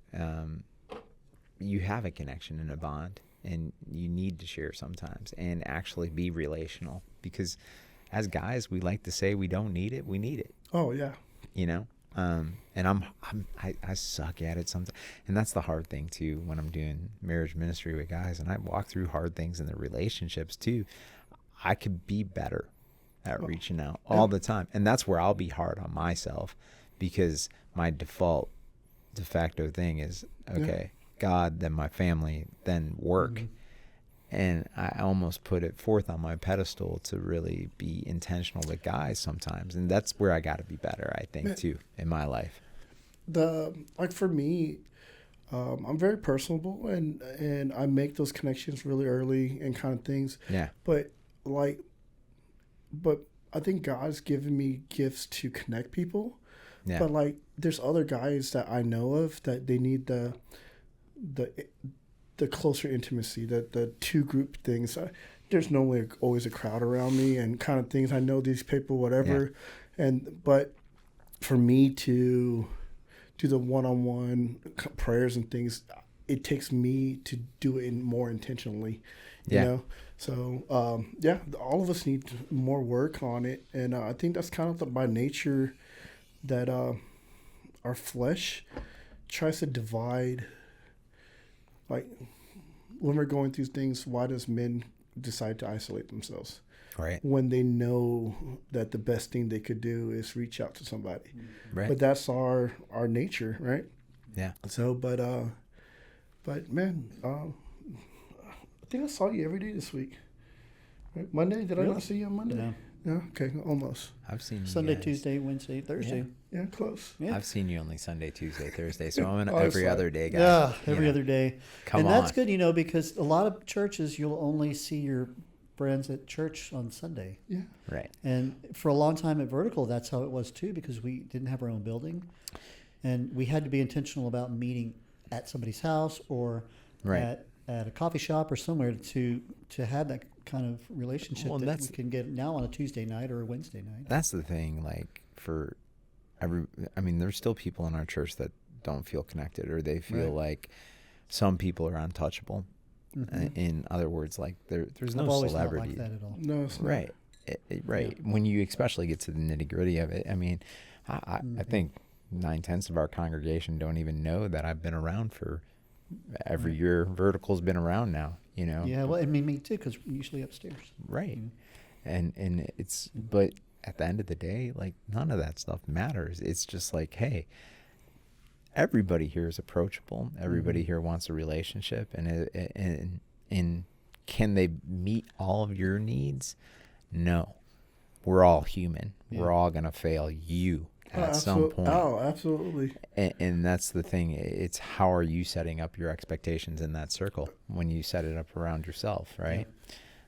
you have a connection and a bond, and you need to share sometimes and actually be relational, because as guys, we like to say we don't need it. We need it. Oh yeah. You know? And I suck at it sometimes. And that's the hard thing too, when I'm doing marriage ministry with guys and I walk through hard things in the relationships too. I could be better at reaching out all the time. And that's where I'll be hard on myself, because my de facto thing is, God, then my family, then work. Mm-hmm. And I almost put it forth on my pedestal to really be intentional with guys sometimes. And that's where I got to be better, I think, too, in my life. Like for me, I'm very personable, and I make those connections really early and kind of things. Yeah. But I think God's given me gifts to connect people. Yeah. But like, there's other guys that I know of that they need the closer intimacy, the two group things. There's normally always a crowd around me and kind of things. I know these people, whatever. Yeah. But for me to do the one-on-one prayers and things, it takes me to do it more intentionally, you know? So, all of us need more work on it. And I think that's kind of by nature that our flesh tries to divide. Like, when we're going through things, why does men decide to isolate themselves? Right. When they know that the best thing they could do is reach out to somebody. Right. But that's our nature, right? Yeah. So, but man, I think I saw you every day this week. Right? Monday? Did I not see you on Monday? No. Yeah, okay, almost. I've seen you Sunday, Tuesday, Wednesday, Thursday. Yeah, close. Yeah. I've seen you only Sunday, Tuesday, Thursday, so I'm an every other day guy. Yeah, every other day. And that's good, because a lot of churches, you'll only see your friends at church on Sunday. Yeah. Right. And for a long time at Vertical, that's how it was too, because we didn't have our own building. And we had to be intentional about meeting at somebody's house or at a coffee shop or somewhere to have that kind of relationship that we can get now on a Tuesday night or a Wednesday night. That's the thing, like there's still people in our church that don't feel connected, or they feel like some people are untouchable. Mm-hmm. In other words, like there's no celebrity. Not like that at all. No, it's not. Right. Right. Yeah. When you especially get to the nitty gritty of it, I think 9/10 of our congregation don't even know that I've been around for every year vertical's been around now, you know. Yeah, well, I mean, me too, because we're usually upstairs. Right. And it's, but at the end of the day, like, none of that stuff matters. It's just like, hey, everybody here is approachable. Everybody here wants a relationship, and can they meet all of your needs? No. We're all human. Yeah. We're all going to fail you at some point. Oh, absolutely. And that's the thing. It's how are you setting up your expectations in that circle when you set it up around yourself, right?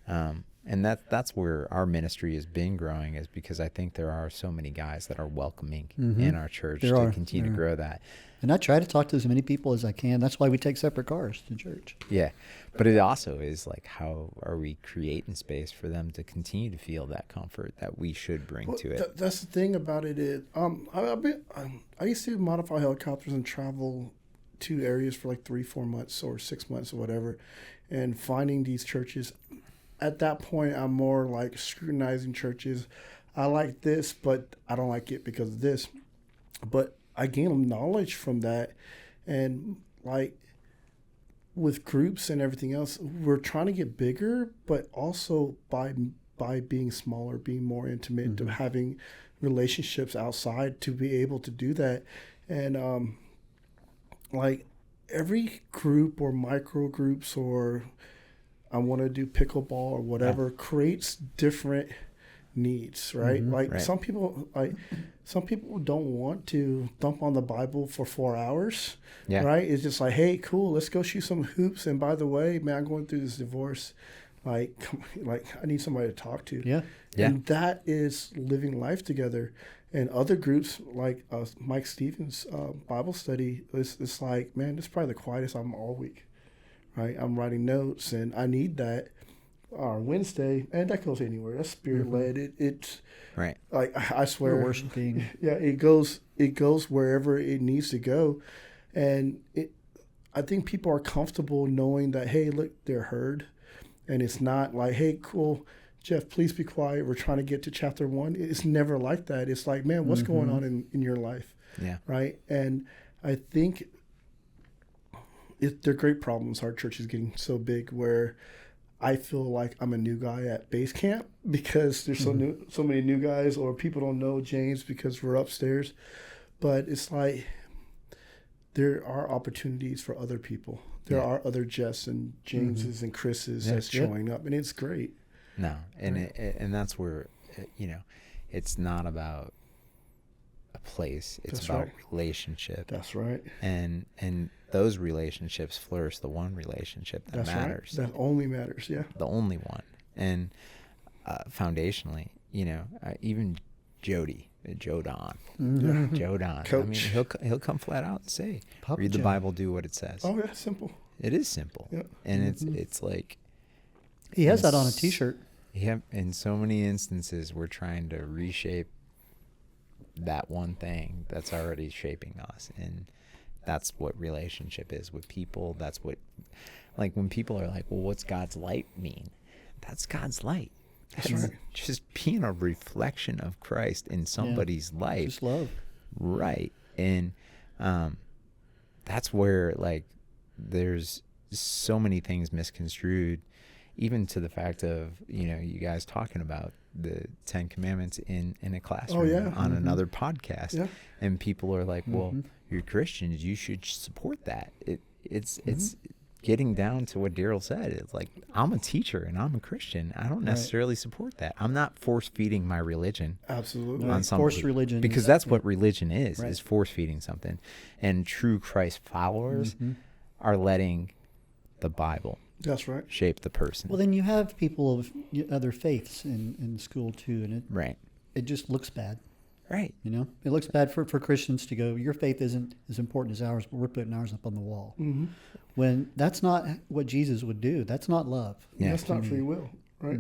Yeah. And that's where our ministry has been growing, is because I think there are so many guys that are welcoming in our church to continue to grow that. And I try to talk to as many people as I can. That's why we take separate cars to church. Yeah. But it also is like, how are we creating space for them to continue to feel that comfort that we should bring to it? That's the thing about it is, I used to modify helicopters and travel to areas for like 3-4 months or 6 months or whatever, and finding these churches. At that point, I'm more like scrutinizing churches. I like this, but I don't like it because of this. But I gain knowledge from that, and like with groups and everything else, we're trying to get bigger, but also by being smaller, being more intimate, to having relationships outside to be able to do that. And like every group or micro groups, or I want to do pickleball or whatever, creates different needs, right? Some people don't want to thump on the Bible for 4 hours, right? It's just like, hey, cool, let's go shoot some hoops. And by the way, man, I'm going through this divorce. Like I need somebody to talk to. Yeah. And that is living life together. And other groups like Mike Stevens' Bible study, it's like, man, this is probably the quietest I'm all week, right? I'm writing notes, and I need that. Wednesday, and that goes anywhere. That's spirit led. It's right. Like I swear, we're worshiping. Yeah, it goes wherever it needs to go, and I think people are comfortable knowing that, hey, look, they're heard, and it's not like, hey, cool, Jeff, please be quiet. We're trying to get to chapter 1. It's never like that. It's like, man, what's going on in your life? Yeah. Right. And I think they're great problems. Our church is getting so big where I feel like I'm a new guy at base camp because there's so many new guys, or people don't know James because we're upstairs. But it's like there are opportunities for other people. There are other Jeffs and Jameses and Chris's that's showing up, and it's great. No, and and that's where, you know, it's not about a place. It's about relationship. That's right. And those relationships flourish the one relationship that matters. Right. That only matters, yeah. The only one. And foundationally, you know, even Joe Don. Coach. I mean, he'll come flat out and say, Papa read the Bible, do what it says. Oh, yeah, simple. It is simple. Yep. And it's like... He has that on a T-shirt. Yeah, in so many instances, we're trying to reshape that one thing that's already shaping us. And that's what relationship is with people. That's what, like, when people are like, well, what's God's light mean? That's God's light. That's right. Just being a reflection of Christ in somebody's life. Just love. Right. And that's where, like, there's so many things misconstrued, even to the fact of, you know, you guys talking about the 10 Commandments in a classroom on another podcast. Yeah. And people are like, well, you're Christians, you should support that. It's getting down to what Daryl said. It's like, I'm a teacher and I'm a Christian. I don't necessarily support that. I'm not force feeding my religion. Absolutely. On something. Forced religion. Because that's what religion is force feeding something. And true Christ followers are letting the Bible shape the person. Well, then you have people of other faiths in school too, and it just looks bad. Right. You know, it looks bad for Christians to go, your faith isn't as important as ours, but we're putting ours up on the wall. When that's not what Jesus would do. That's not love. Yeah. That's not free will, right?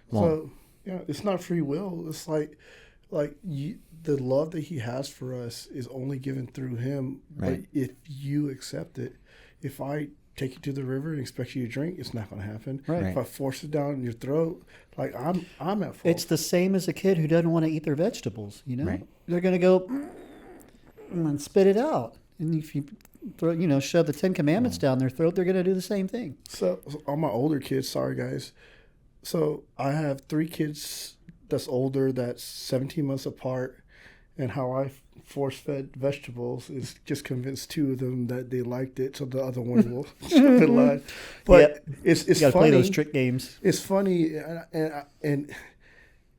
So, it's not free will. It's like the love that he has for us is only given through him. Right. But if you accept it, if I take you to the river and expect you to drink, it's not going to happen. Right. If I force it down your throat, like I'm at fault. It's the same as a kid who doesn't want to eat their vegetables. You know, they're going to go and spit it out. And if you shove the 10 Commandments down their throat, they're going to do the same thing. So all my older kids, sorry guys. So I have 3 kids that's older, that's 17 months apart, and how I force-fed vegetables is just convinced 2 of them that they liked it, so the other one will jump in line. But it's you gotta funny. Play those trick games. It's funny, and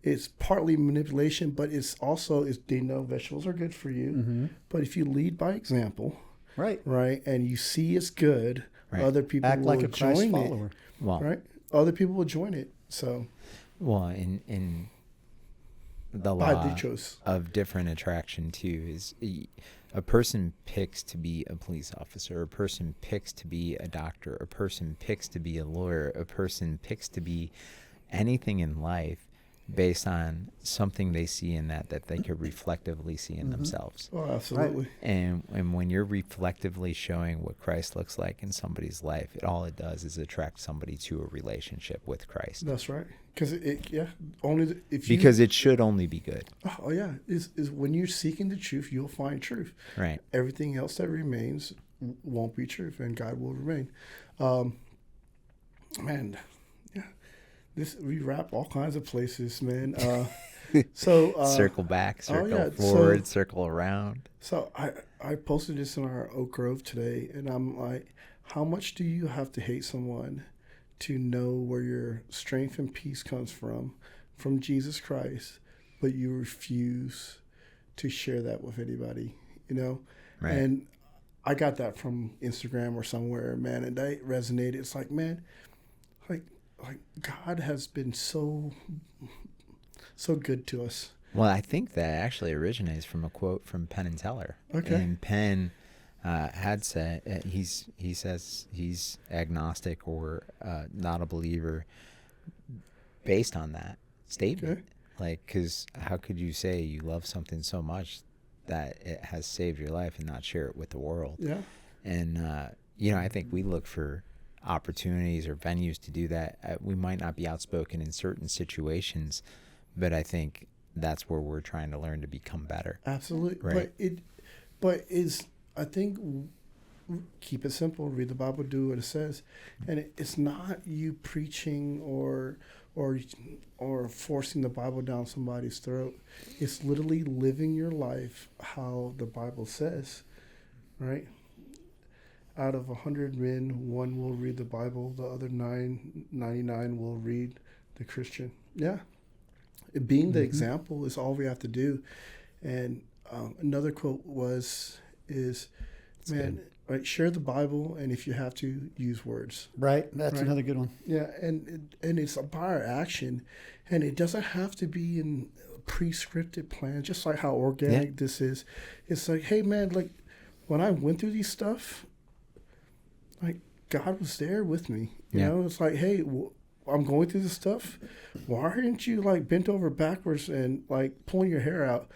it's partly manipulation, but it's also they know vegetables are good for you. Mm-hmm. But if you lead by example, right, and you see it's good, other people act will like a Christ follower. Well, right, other people will join it. So, well, in the law of different attraction too is a person picks to be a police officer, a person picks to be a doctor, a person picks to be a lawyer, a person picks to be anything in life based on something they see in that they could reflectively see in themselves. Oh, absolutely. And when you're reflectively showing what Christ looks like in somebody's life, all it does is attract somebody to a relationship with Christ. That's right. Because because it should only be good. Oh yeah, is when you're seeking the truth, you'll find truth. Right. Everything else that remains won't be truth, and God will remain. Man, yeah, we wrap all kinds of places, man. So circle back, circle forward, circle around. So I posted this in our Oak Grove today, and I'm like, how much do you have to hate someone to know where your strength and peace comes from Jesus Christ, but you refuse to share that with anybody, Right. And I got that from Instagram or somewhere, man, and that resonated. It's like, man, like God has been so good to us. Well, I think that actually originates from a quote from Penn and Teller. Okay. And Penn had said he says he's agnostic or not a believer based on that statement. Okay. Like, because how could you say you love something so much that it has saved your life and not share it with the world? Yeah. And I think we look for opportunities or venues to do that. We might not be outspoken in certain situations, but I think that's where we're trying to learn to become better. Absolutely. Right. I think keep it simple, read the Bible, do what it says. And it's not you preaching or forcing the Bible down somebody's throat. It's literally living your life how the Bible says, right? Out of 100 men, 1 will read the Bible, the other 99 will read the Christian. Yeah. Being the example is all we have to do. And another quote is, man, right, share the Bible, and if you have to, use words. Right, that's another good one. Yeah, and it's by our action, and it doesn't have to be in pre-scripted plan, just like how organic this is. It's like, hey, man, like, when I went through these stuff, like, God was there with me. You know, it's like, hey, I'm going through this stuff. Why aren't you, like, bent over backwards and, like, pulling your hair out?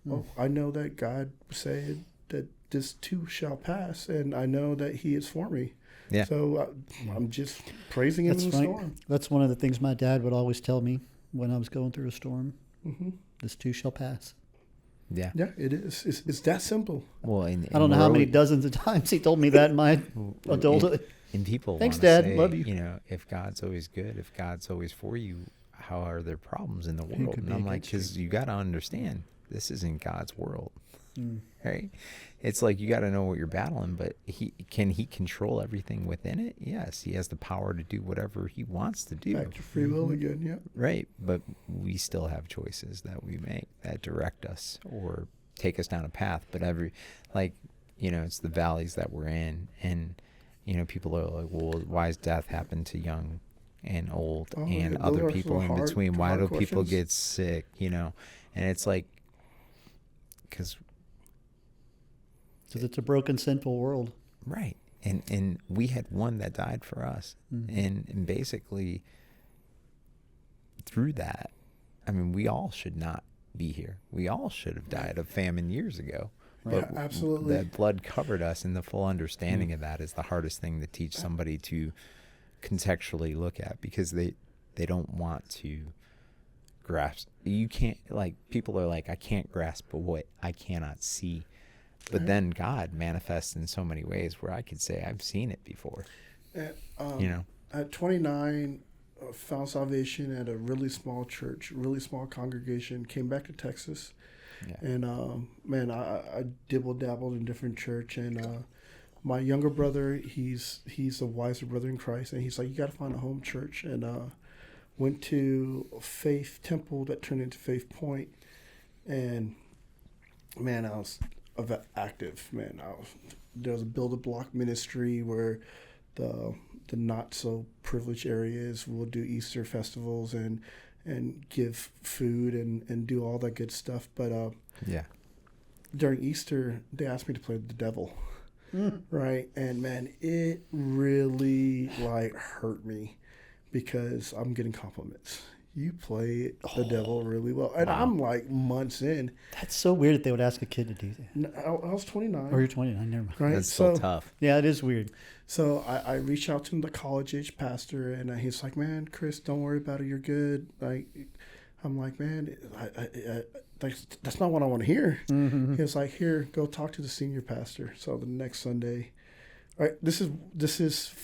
Well, I know that God said that this too shall pass, and I know that He is for me. Yeah. So I'm just praising Him in the storm. That's one of the things my dad would always tell me when I was going through a storm. Mm-hmm. This too shall pass. Yeah. Yeah, it is. It's that simple. Well, I don't know how many dozens of times he told me that in my adulthood. And people thanks, Dad. Say, love you. If God's always good, if God's always for you, how are there problems in the world? And I'm like, because you got to understand, this isn't God's world, right? It's like you got to know what you're battling, but can he control everything within it? Yes, he has the power to do whatever he wants to do. Back to free will again, yeah. Right, but we still have choices that we make that direct us or take us down a path. But it's the valleys that we're in, and people are like, well, why does death happen to young and old and other people in between? Why do people get sick? And it's like, because it's a broken, sinful world. Right. And we had one that died for us. Mm-hmm. And basically, through that, we all should not be here. We all should have died of famine years ago. Right. But absolutely. That blood covered us, and the full understanding of that is the hardest thing to teach somebody to contextually look at, because they don't want to grasp. You can't, people are like, I can't grasp what I cannot see. But then God manifests in so many ways where I could say I've seen it before. At 29, found salvation at a really small church, really small congregation. Came back to Texas, and I dibble-dabbled in different church. And my younger brother, he's a wiser brother in Christ, and he's like, you got to find a home church. And went to Faith Temple that turned into Faith Point, and man, I was active. There was a build-a-block ministry where the not so privileged areas will do Easter festivals and give food and do all that good stuff. But during Easter, they asked me to play the devil, right? And man, it really hurt me because I'm getting compliments. You play the devil really well. And I'm months in. That's so weird that they would ask a kid to do that. I was 29. Or you're 29, never mind. Right? That's so tough. Yeah, it is weird. So I reached out to the college-age pastor, and he's like, man, Chris, don't worry about it. You're good. I'm like, man, that's not what I want to hear. Mm-hmm. He was like, here, go talk to the senior pastor. So the next Sunday, right, this is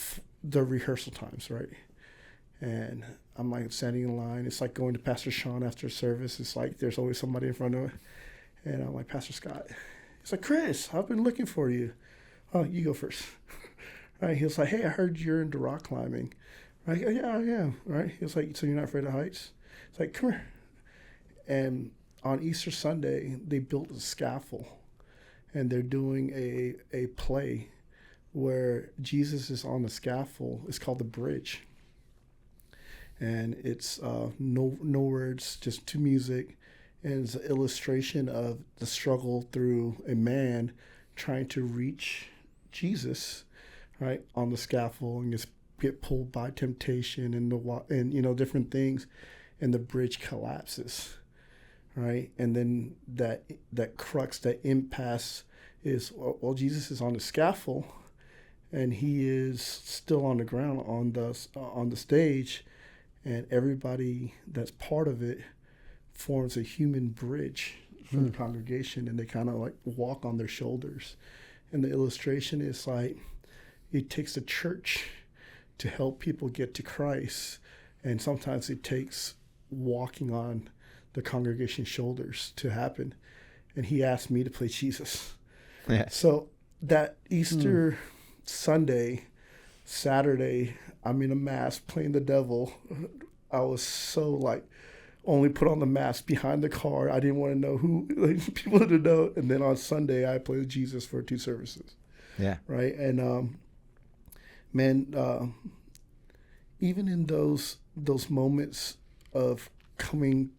the rehearsal times, right? And I'm standing in line. It's like going to Pastor Sean after service. It's like there's always somebody in front of him. And I'm like, Pastor Scott. He's like, Chris, I've been looking for you. Oh, you go first. Right? He was like, hey, I heard you're into rock climbing. Right? Yeah, I am. Right? He was like, so you're not afraid of heights? It's like, come here. And on Easter Sunday, they built a scaffold. And they're doing a play where Jesus is on the scaffold. It's called The Bridge. And it's no words, just to music, and it's an illustration of the struggle through a man trying to reach Jesus, right, on the scaffold, and just get pulled by temptation and different things, and the bridge collapses, right, and then that crux, that impasse is Jesus is on the scaffold, and he is still on the ground on the stage. And everybody that's part of it forms a human bridge for the congregation, and they kind of walk on their shoulders. And the illustration is it takes a church to help people get to Christ, and sometimes it takes walking on the congregation's shoulders to happen. And he asked me to play Jesus. Yeah. So that Easter Sunday, Saturday, I'm in a mask playing the devil. I was so only put on the mask behind the car. I didn't want to know who people to know. And then on Sunday, I played Jesus for 2 services. Yeah. Right. And even in those moments of coming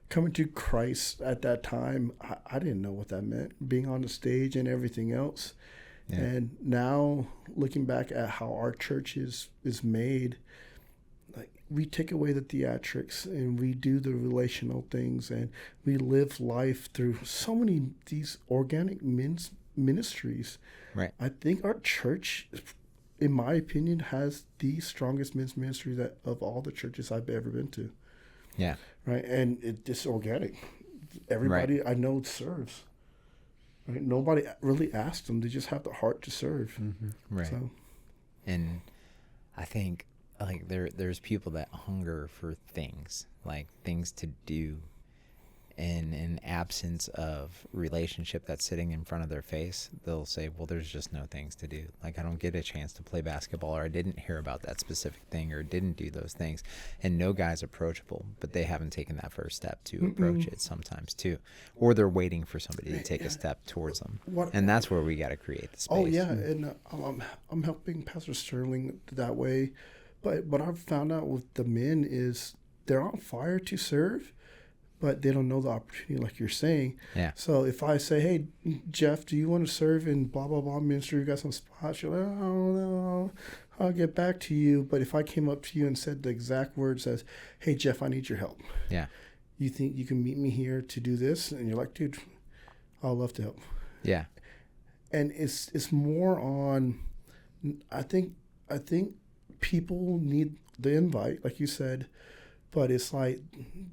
to Christ at that time, I didn't know what that meant, being on the stage and everything else. Yeah. And now looking back at how our church is made, we take away the theatrics and we do the relational things, and we live life through so many these organic ministries. Right. I think our church, in my opinion, has the strongest men's ministry of all the churches I've ever been to. Yeah. Right. And it's organic. Everybody I know serves. Right? Nobody really asks them. They just have the heart to serve. Mm-hmm. Right. So. And I think there's people that hunger for things to do, and in absence of relationship that's sitting in front of their face, they'll say, well, there's just no things to do. I don't get a chance to play basketball, or I didn't hear about that specific thing, or didn't do those things. And no guy's approachable, but they haven't taken that first step to approach it sometimes too. Or they're waiting for somebody to take a step towards them. And that's where we got to create the space. Oh, yeah. And I'm helping Pastor Sterling that way. But what I've found out with the men is they're on fire to serve, but they don't know the opportunity, like you're saying. Yeah. So if I say, hey, Jeff, do you want to serve in blah, blah, blah ministry? You got some spots? You're like, I don't know. I'll get back to you. But if I came up to you and said the exact words as, hey, Jeff, I need your help. Yeah. You think you can meet me here to do this? And you're like, dude, I'll love to help. Yeah. And it's more on, I think people need the invite, like you said, but it's like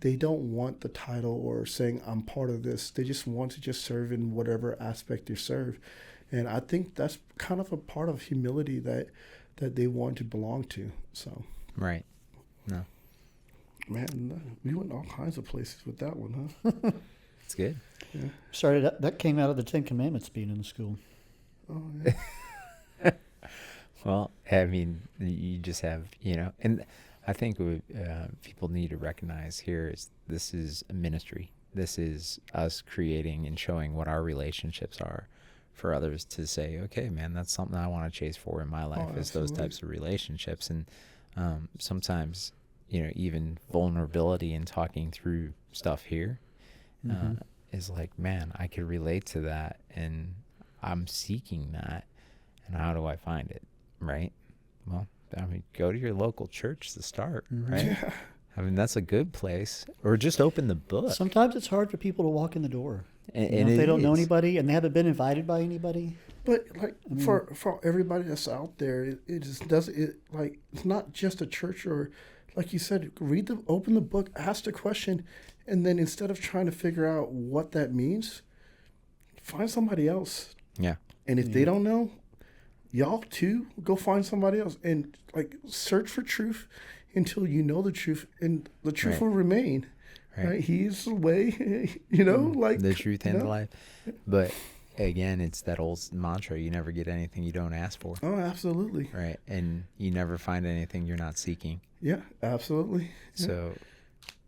they don't want the title or saying I'm part of this. They just want to just serve in whatever aspect they serve. And I think that's kind of a part of humility that they want to belong to. So right. No. Man, we went all kinds of places with that one, huh? It's good. Yeah. That came out of the 10 Commandments being in the school. Oh, yeah. Well, I mean, you just have, and I think what people need to recognize here is this is a ministry. This is us creating and showing what our relationships are for others to say, okay, man, that's something I want to chase for in my life, is those types of relationships. And sometimes, even vulnerability in talking through stuff here is like, man, I could relate to that, and I'm seeking that, and how do I find it, right? Well, I mean, go to your local church to start, right? Yeah. I mean, that's a good place. Or just open the book. Sometimes it's hard for people to walk in the door. And if they don't know anybody and they haven't been invited by anybody. But for everybody that's out there, it just doesn't. It's not just a church, or like you said, open the book, ask the question, and then instead of trying to figure out what that means, find somebody else. Yeah. And if they don't know, y'all too, go find somebody else and search for truth until you know the truth, and the truth will remain. Right. He's the way, the truth and the life. But again, it's that old mantra: you never get anything you don't ask for. Oh, absolutely. Right, and you never find anything you're not seeking. Yeah, absolutely. Yeah. So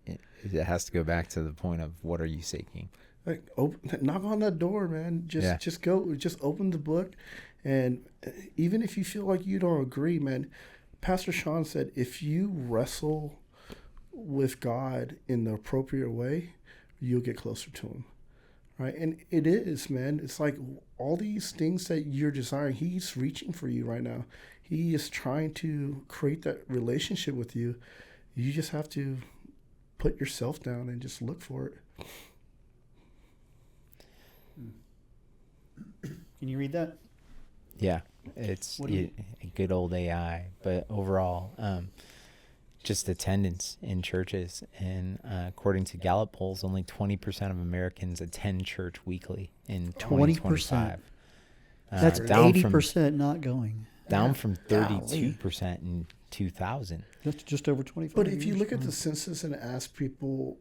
it has to go back to the point of, what are you seeking? Knock on that door, man. Just go. Just open the book, and even if you feel like you don't agree, man, Pastor Sean said, if you wrestle with God in the appropriate way, you'll get closer to him, right? And it is, man. It's like all these things that you're desiring, he's reaching for you right now. He is trying to create that relationship with you. You just have to put yourself down and just look for it. Can you read that? Yeah, it's a good old AI, but overall, just attendance in churches. And according to Gallup polls, only 20% of Americans attend church weekly in 2025. 20%. That's 80% not going. Down from 32% in 2000. That's just over 25. But if you look at the census and ask people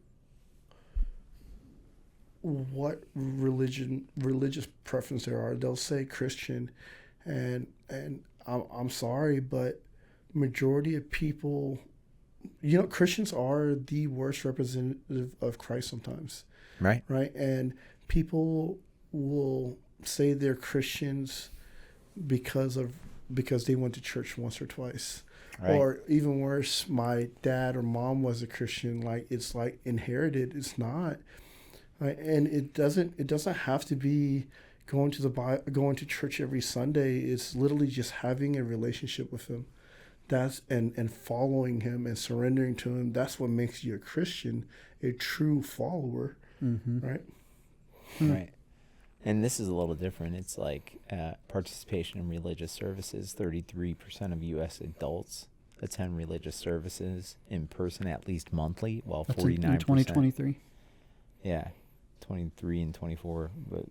what religious preference there are, they'll say Christian, and I'm sorry, but majority of people, Christians are the worst representative of Christ sometimes. Right. And people will say they're Christians because they went to church once or twice. Right. Or even worse, my dad or mom was a Christian. It's inherited. It's not. Right? And it doesn't have to be going to church every Sunday. It's literally just having a relationship with him. That's and following him and surrendering to him. That's what makes you a Christian, a true follower. Mm-hmm. Right. Right. And this is a little different. It's like participation in religious services. 33% of U.S. adults attend religious services in person at least monthly, while 49%. In 2023. Yeah, 23 and 24, but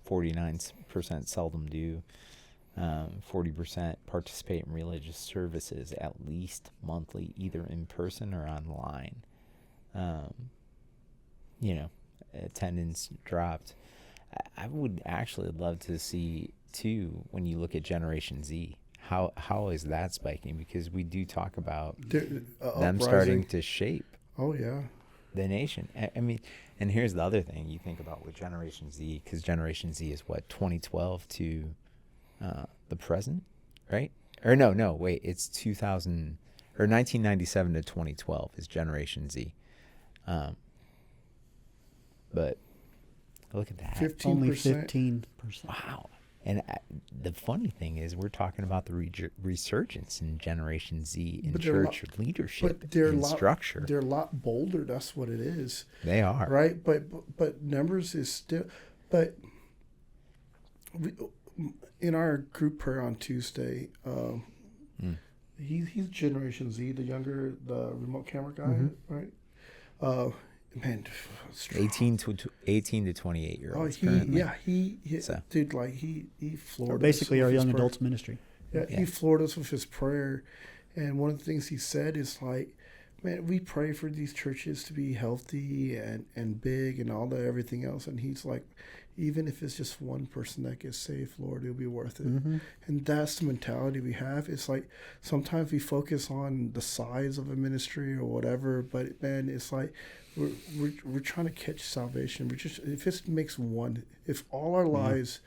49% seldom do. 40% participate in religious services at least monthly, either in person or online. Attendance dropped. I would actually love to see, too, when you look at Generation Z, how is that spiking? Because we do talk about them starting to shape the nation. I mean, and here's the other thing you think about with Generation Z, because Generation Z is what, 2012 to the present, right? Or no, wait, it's 1997 to 2012 is Generation Z. But look at that. 15%. Only 15%. Wow. And the funny thing is, we're talking about the resurgence in Generation Z in church leadership and structure. They're a lot bolder. That's what it is. They are. Right? But numbers is still... But in our group prayer on Tuesday, he's Generation Z, the remote camera guy, right? Man, 18 to 28-year-olds. Dude, like he floored us. Basically, our young adults ministry. Yeah, he floored us with his prayer, and one of the things he said is like, man, we pray for these churches to be healthy and big and all that everything else, and he's like, even if it's just one person that gets saved, Lord, it'll be worth it. And that's the mentality we have. It's like sometimes we focus on the size of a ministry or whatever, but man, it's like we're trying to catch salvation. If it makes one, if all our lives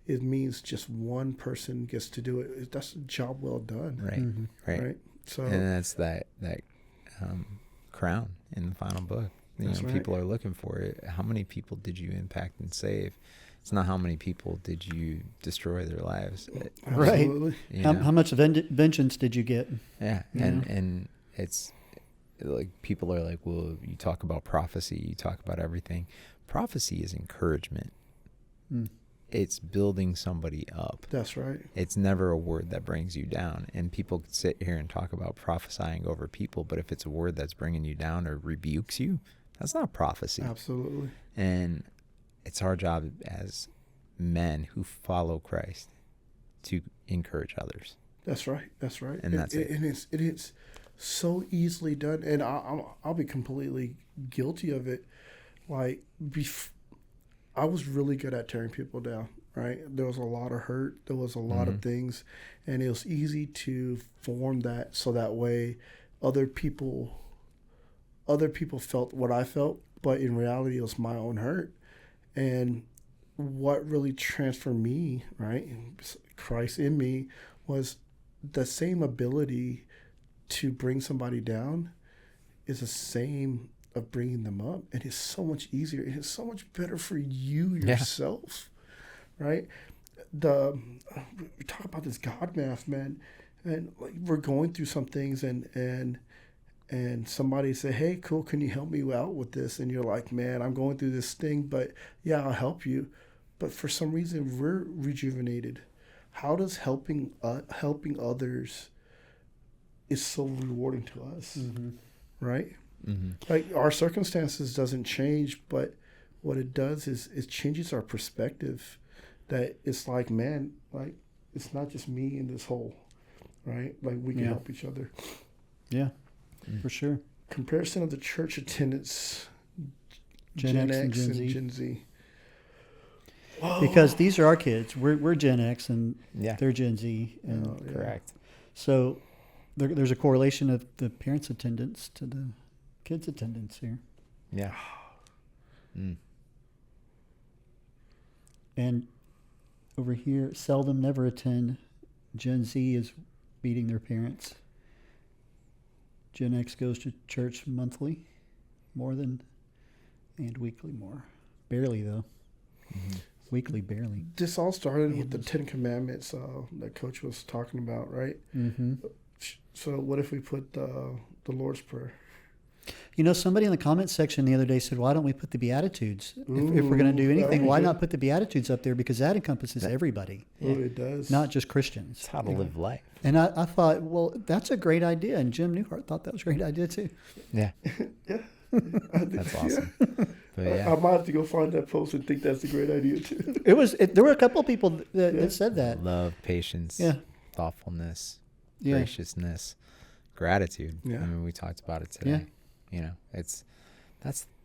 it means just one person gets to do it, that's a job well done. Right. So, and that's that crown in the final book. People are looking for it. How many people did you impact and save? It's not how many people did you destroy their lives. Right. How much vengeance did you get? Yeah. And it's like people are like, well, you talk about prophecy, you talk about everything. Prophecy is encouragement. It's building somebody up. That's right. It's never a word that brings you down. And people could sit here and talk about prophesying over people, but if it's a word that's bringing you down or rebukes you, that's not prophecy. Absolutely. And it's our job as men who follow Christ to encourage others. That's right. And that's it. And it's so easily done. And I'll be completely guilty of it. Like, I was really good at tearing people down, right? There was a lot of hurt. There was a lot of things. And it was easy to form that so that way other people felt what I felt, but in reality, it was my own hurt. And what really transformed me, right, Christ in me, was the same ability to bring somebody down is the same of bringing them up. And it's so much easier. It is so much better for you yourself, right? We talk about this God math, man, and like we're going through some things, and somebody say, hey, cool, can you help me out with this? And you're like, man, I'm going through this thing, but yeah, I'll help you. But for some reason, we're rejuvenated. How does helping others is so rewarding to us, right? Like our circumstances doesn't change, but what it does is it changes our perspective. That it's like, man, like it's not just me in this hole, right? Like we can help each other. Yeah. For sure. Comparison of the church attendance, Gen X and Gen Z. Whoa. Because these are our kids. We're Gen X and they're Gen Z. And correct. So there's a correlation of the parents' attendance to the kids' attendance here. Yeah. And over here, seldom, never attend. Gen Z is beating their parents. Gen X goes to church monthly, and weekly more. Barely, though. Weekly, barely. This all started with the 10 Commandments that Coach was talking about, right? So what if we put the Lord's Prayer? You know, somebody in the comments section the other day said, why don't we put the Beatitudes? If we're going to do anything, why not put the Beatitudes up there? Because that encompasses everybody. It does. Not just Christians. It's how to live life. And I thought, well, that's a great idea. And Jim Newhart thought that was a great idea, too. Yeah. That's awesome. But I might have to go find that post and think that's a great idea, too. There were a couple of people that said that. Love, patience, thoughtfulness, graciousness, gratitude. I mean, we talked about it today. You know, that's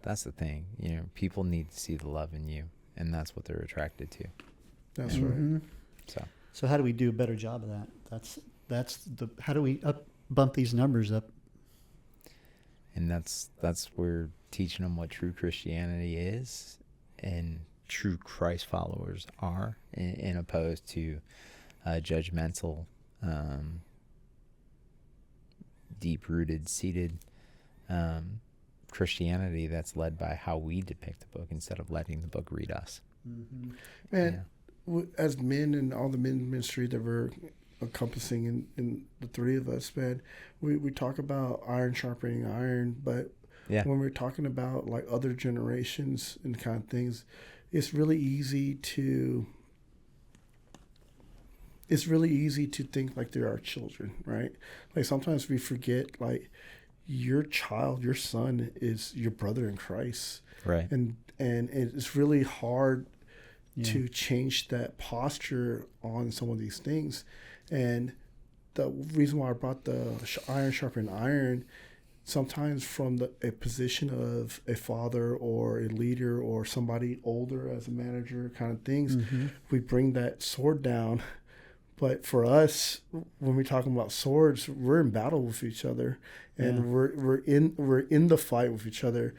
the thing. You know, people need to see the love in you, and that's what they're attracted to. That's right. So how do we do a better job of that? How do we bump these numbers up? And that's where teaching them what true Christianity is and true Christ followers are, in opposed to judgmental, deep-rooted, seated Christianity that's led by how we depict the book instead of letting the book read us. Man, as men and all the men ministry that we're encompassing in the three of us, man, we talk about iron sharpening iron, but when we're talking about like other generations and kind of things, it's really easy to it's really easy to think like they're our children, right? Like sometimes we forget, like, your child, your son is your brother in Christ. Right. And it's really hard to change that posture on some of these things. And the reason why I brought the iron sharpen iron, sometimes from a position of a father or a leader or somebody older as a manager kind of things, we bring that sword down. But for us, when we're talking about swords, we're in battle with each other, and we're in the fight with each other.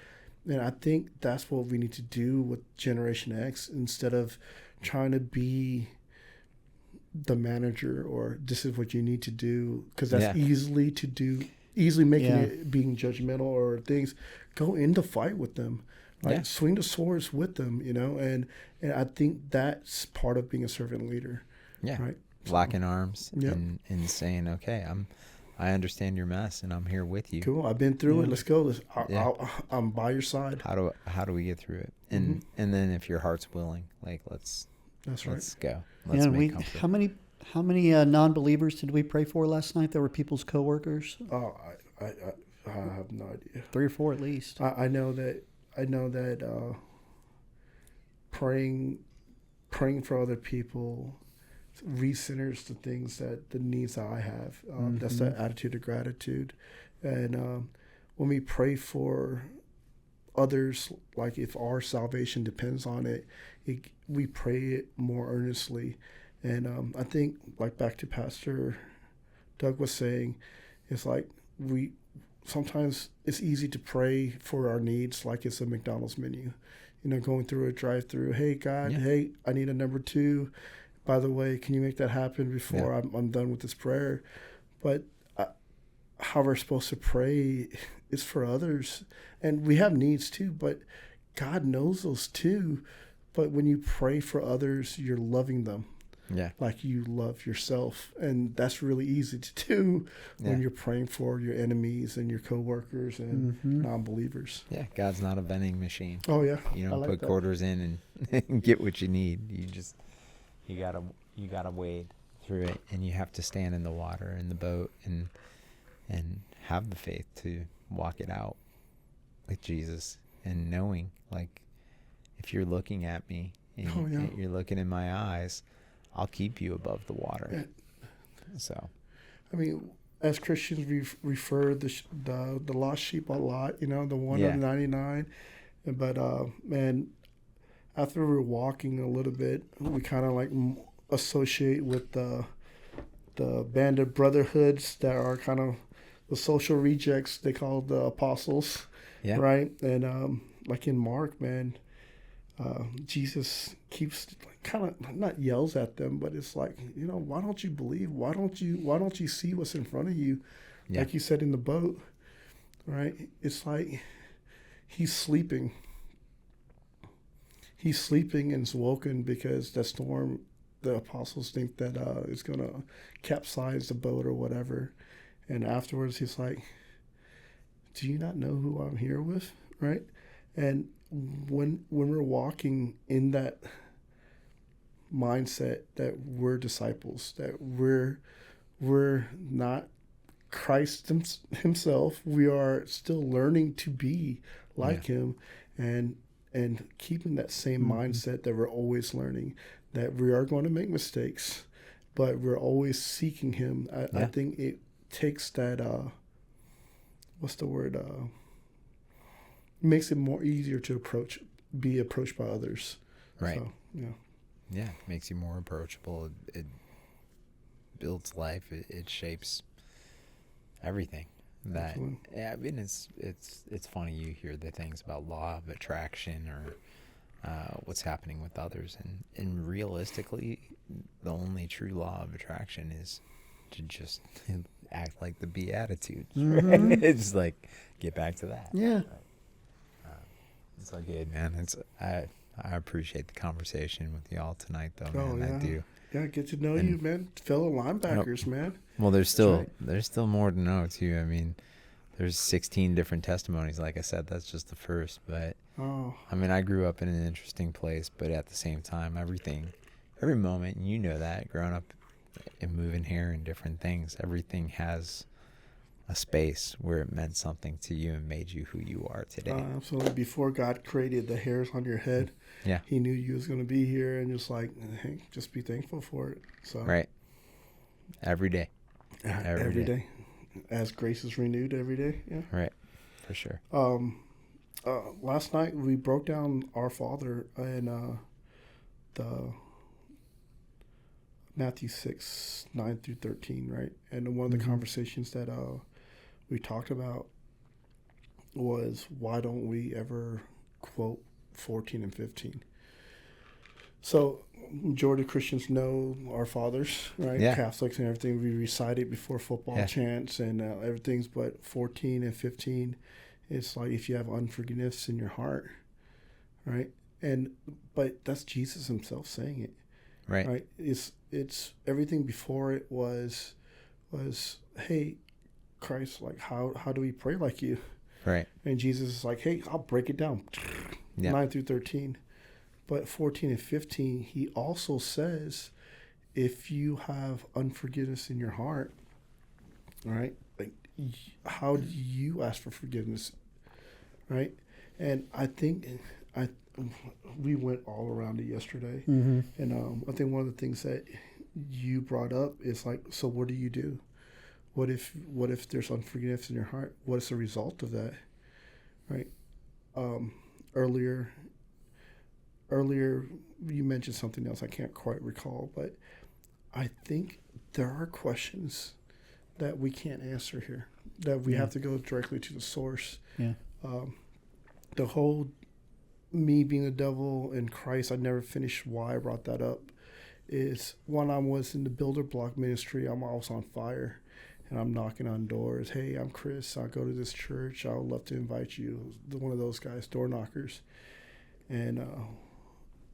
And I think that's what we need to do with Generation X, instead of trying to be the manager or this is what you need to do, because that's easily making it being judgmental or things. Go into fight with them, right? Swing the swords with them, and I think that's part of being a servant leader. Right. Locking arms and saying, okay, I understand your mess and I'm here with you. Cool. I've been through it. Let's go. I'm by your side. How do we get through it? And then if your heart's willing, like let's go. Let's make comfort. How many non-believers did we pray for last night that were people's coworkers? Oh, I have no idea. 3 or 4 at least. I know that praying for other people recenters the things the needs that I have. That's that attitude of gratitude. And when we pray for others, like if our salvation depends on it, we pray it more earnestly. And I think, like back to Pastor Doug was saying, it's like sometimes it's easy to pray for our needs like it's a McDonald's menu. Going through a drive-through, hey, God, hey, I need a number 2. By the way, can you make that happen before I'm done with this prayer? But how we're supposed to pray is for others. And we have needs too, but God knows those too. But when you pray for others, you're loving them. Like you love yourself. And that's really easy to do when you're praying for your enemies and your coworkers and non-believers. Yeah, God's not a vending machine. Oh, yeah. You don't put quarters in and get what you need. You gotta wade through it, and you have to stand in the water in the boat and have the faith to walk it out with Jesus, and knowing, like, if you're looking at me and you're looking in my eyes, I'll keep you above the water. So, I mean, as Christians, we refer the lost sheep a lot, the one of the 99. But man, after we were walking a little bit, we kind of like associate with the band of brotherhoods that are kind of the social rejects. They call the apostles, right? And like in Mark, man, Jesus keeps kind of not yells at them, but it's like, why don't you believe? Why don't you see what's in front of you? Like you said in the boat, right? It's like he's sleeping. He's sleeping and is woken because the storm, the apostles think that is going to capsize the boat or whatever. And afterwards, he's like, do you not know who I'm here with? Right? And when we're walking in that mindset that we're disciples, that we're not Christ himself, we are still learning to be like him, and keeping that same mindset that we're always learning, that we are going to make mistakes, but we're always seeking him. I think it takes that, what's the word? Makes it more easier to be approached by others. Right. So, yeah, it makes you more approachable. It builds life. It shapes everything. I mean, it's funny, you hear the things about law of attraction or what's happening with others, and realistically, the only true law of attraction is to just act like the Beatitudes. Right? It's like, get back to that. Yeah. It's all good, man. I appreciate the conversation with y'all tonight, though, man. I do. Yeah, get to know you, man. Fellow linebackers, man. Well, there's still more to know too. I mean, there's 16 different testimonies. Like I said, that's just the first. But I mean, I grew up in an interesting place, but at the same time, every moment, you know that, growing up in moving here and different things, everything has a space where it meant something to you and made you who you are today. Absolutely. Before God created the hairs on your head, he knew you was going to be here, and just like, hey, just be thankful for it. So right. Every day. Every day. As grace is renewed every day. Yeah. Right. For sure. Last night we broke down Our Father in the Matthew 6, 9 through 13, right? And one of the conversations that we talked about was, why don't we ever quote 14 and 15? So majority of Christians know our fathers, right? Yeah. Catholics and everything. We recite it before football chants and everything's. But 14 and 15, it's like if you have unforgiveness in your heart, right? But that's Jesus himself saying it, right? It's everything before it was, hey, Christ, like how do we pray like you? Right. And Jesus is like, hey, I'll break it down, 9 through 13. But 14 and 15, he also says, if you have unforgiveness in your heart, right, like, how do you ask for forgiveness, right? And I think we went all around it yesterday. And I think one of the things that you brought up is like, so what do you do? What if there's unforgiveness in your heart? What's the result of that, right? Earlier you mentioned something else I can't quite recall, but I think there are questions that we can't answer here, that we have to go directly to the source. The whole me being the devil and Christ, I never finished why I brought that up, is when I was in the builder block ministry, I'm always on fire. And I'm knocking on doors. Hey, I'm Chris. I go to this church. I would love to invite you. One of those guys, door knockers. And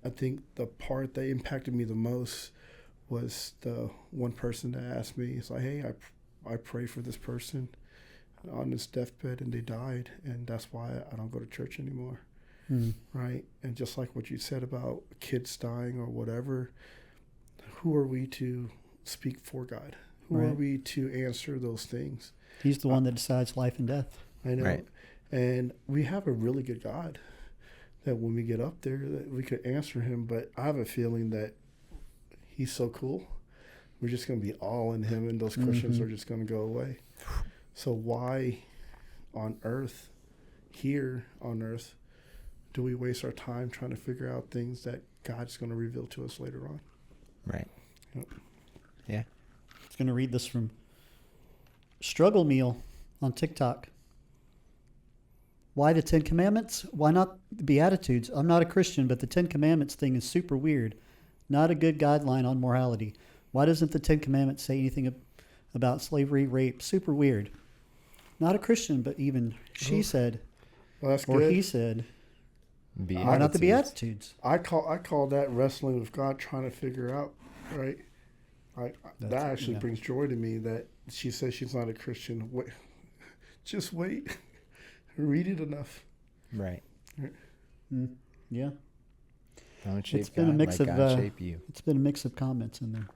I think the part that impacted me the most was the one person that asked me, it's like, hey, I pray for this person on this deathbed and they died. And that's why I don't go to church anymore. Right? And just like what you said about kids dying or whatever, who are we to speak for God? Who are we to answer those things? He's the one that decides life and death. I know. Right. And we have a really good God that when we get up there, that we could answer him. But I have a feeling that he's so cool. We're just going to be all in him, and those questions are just going to go away. So why on earth, here on earth, do we waste our time trying to figure out things that God's going to reveal to us later on? Right. Yep. Yeah. Going to read this from Struggle Meal on TikTok. Why the 10 Commandments? Why not the Beatitudes? I'm not a Christian, but the 10 Commandments thing is super weird. Not a good guideline on morality. Why doesn't the 10 Commandments say anything about slavery, rape? Super weird. Not a Christian, but even she said, well, that's or good. he said, Beatitudes. why not the Beatitudes? I call that wrestling with God, trying to figure out, right? That actually brings joy to me that she says she's not a Christian. Wait, just wait. Read it enough. Right. Yeah. Don't shape it's been God, a mix let of God shape you. It's been a mix of comments in there.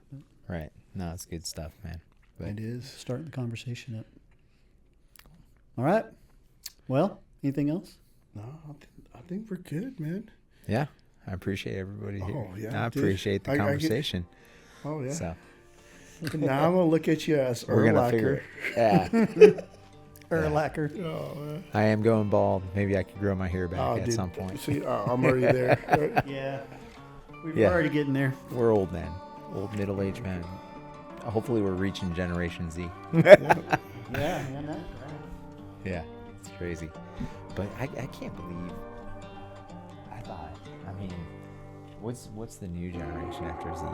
Right. No, it's good stuff, man. But it is starting the conversation up. All right. Well, anything else? No, I think we're good, man. Yeah. I appreciate everybody here. Oh, yeah, I appreciate the conversation. Oh, yeah. So now I'm going to look at you as Erlacher. Erlacher. Oh, I am going bald. Maybe I could grow my hair back at some point. See, I'm already there. Right? Yeah. We're already getting there. We're old men. Old middle-aged men. Hopefully we're reaching Generation Z. Yeah. Yeah, it's crazy. But I can't believe I mean, what's the new generation after Z?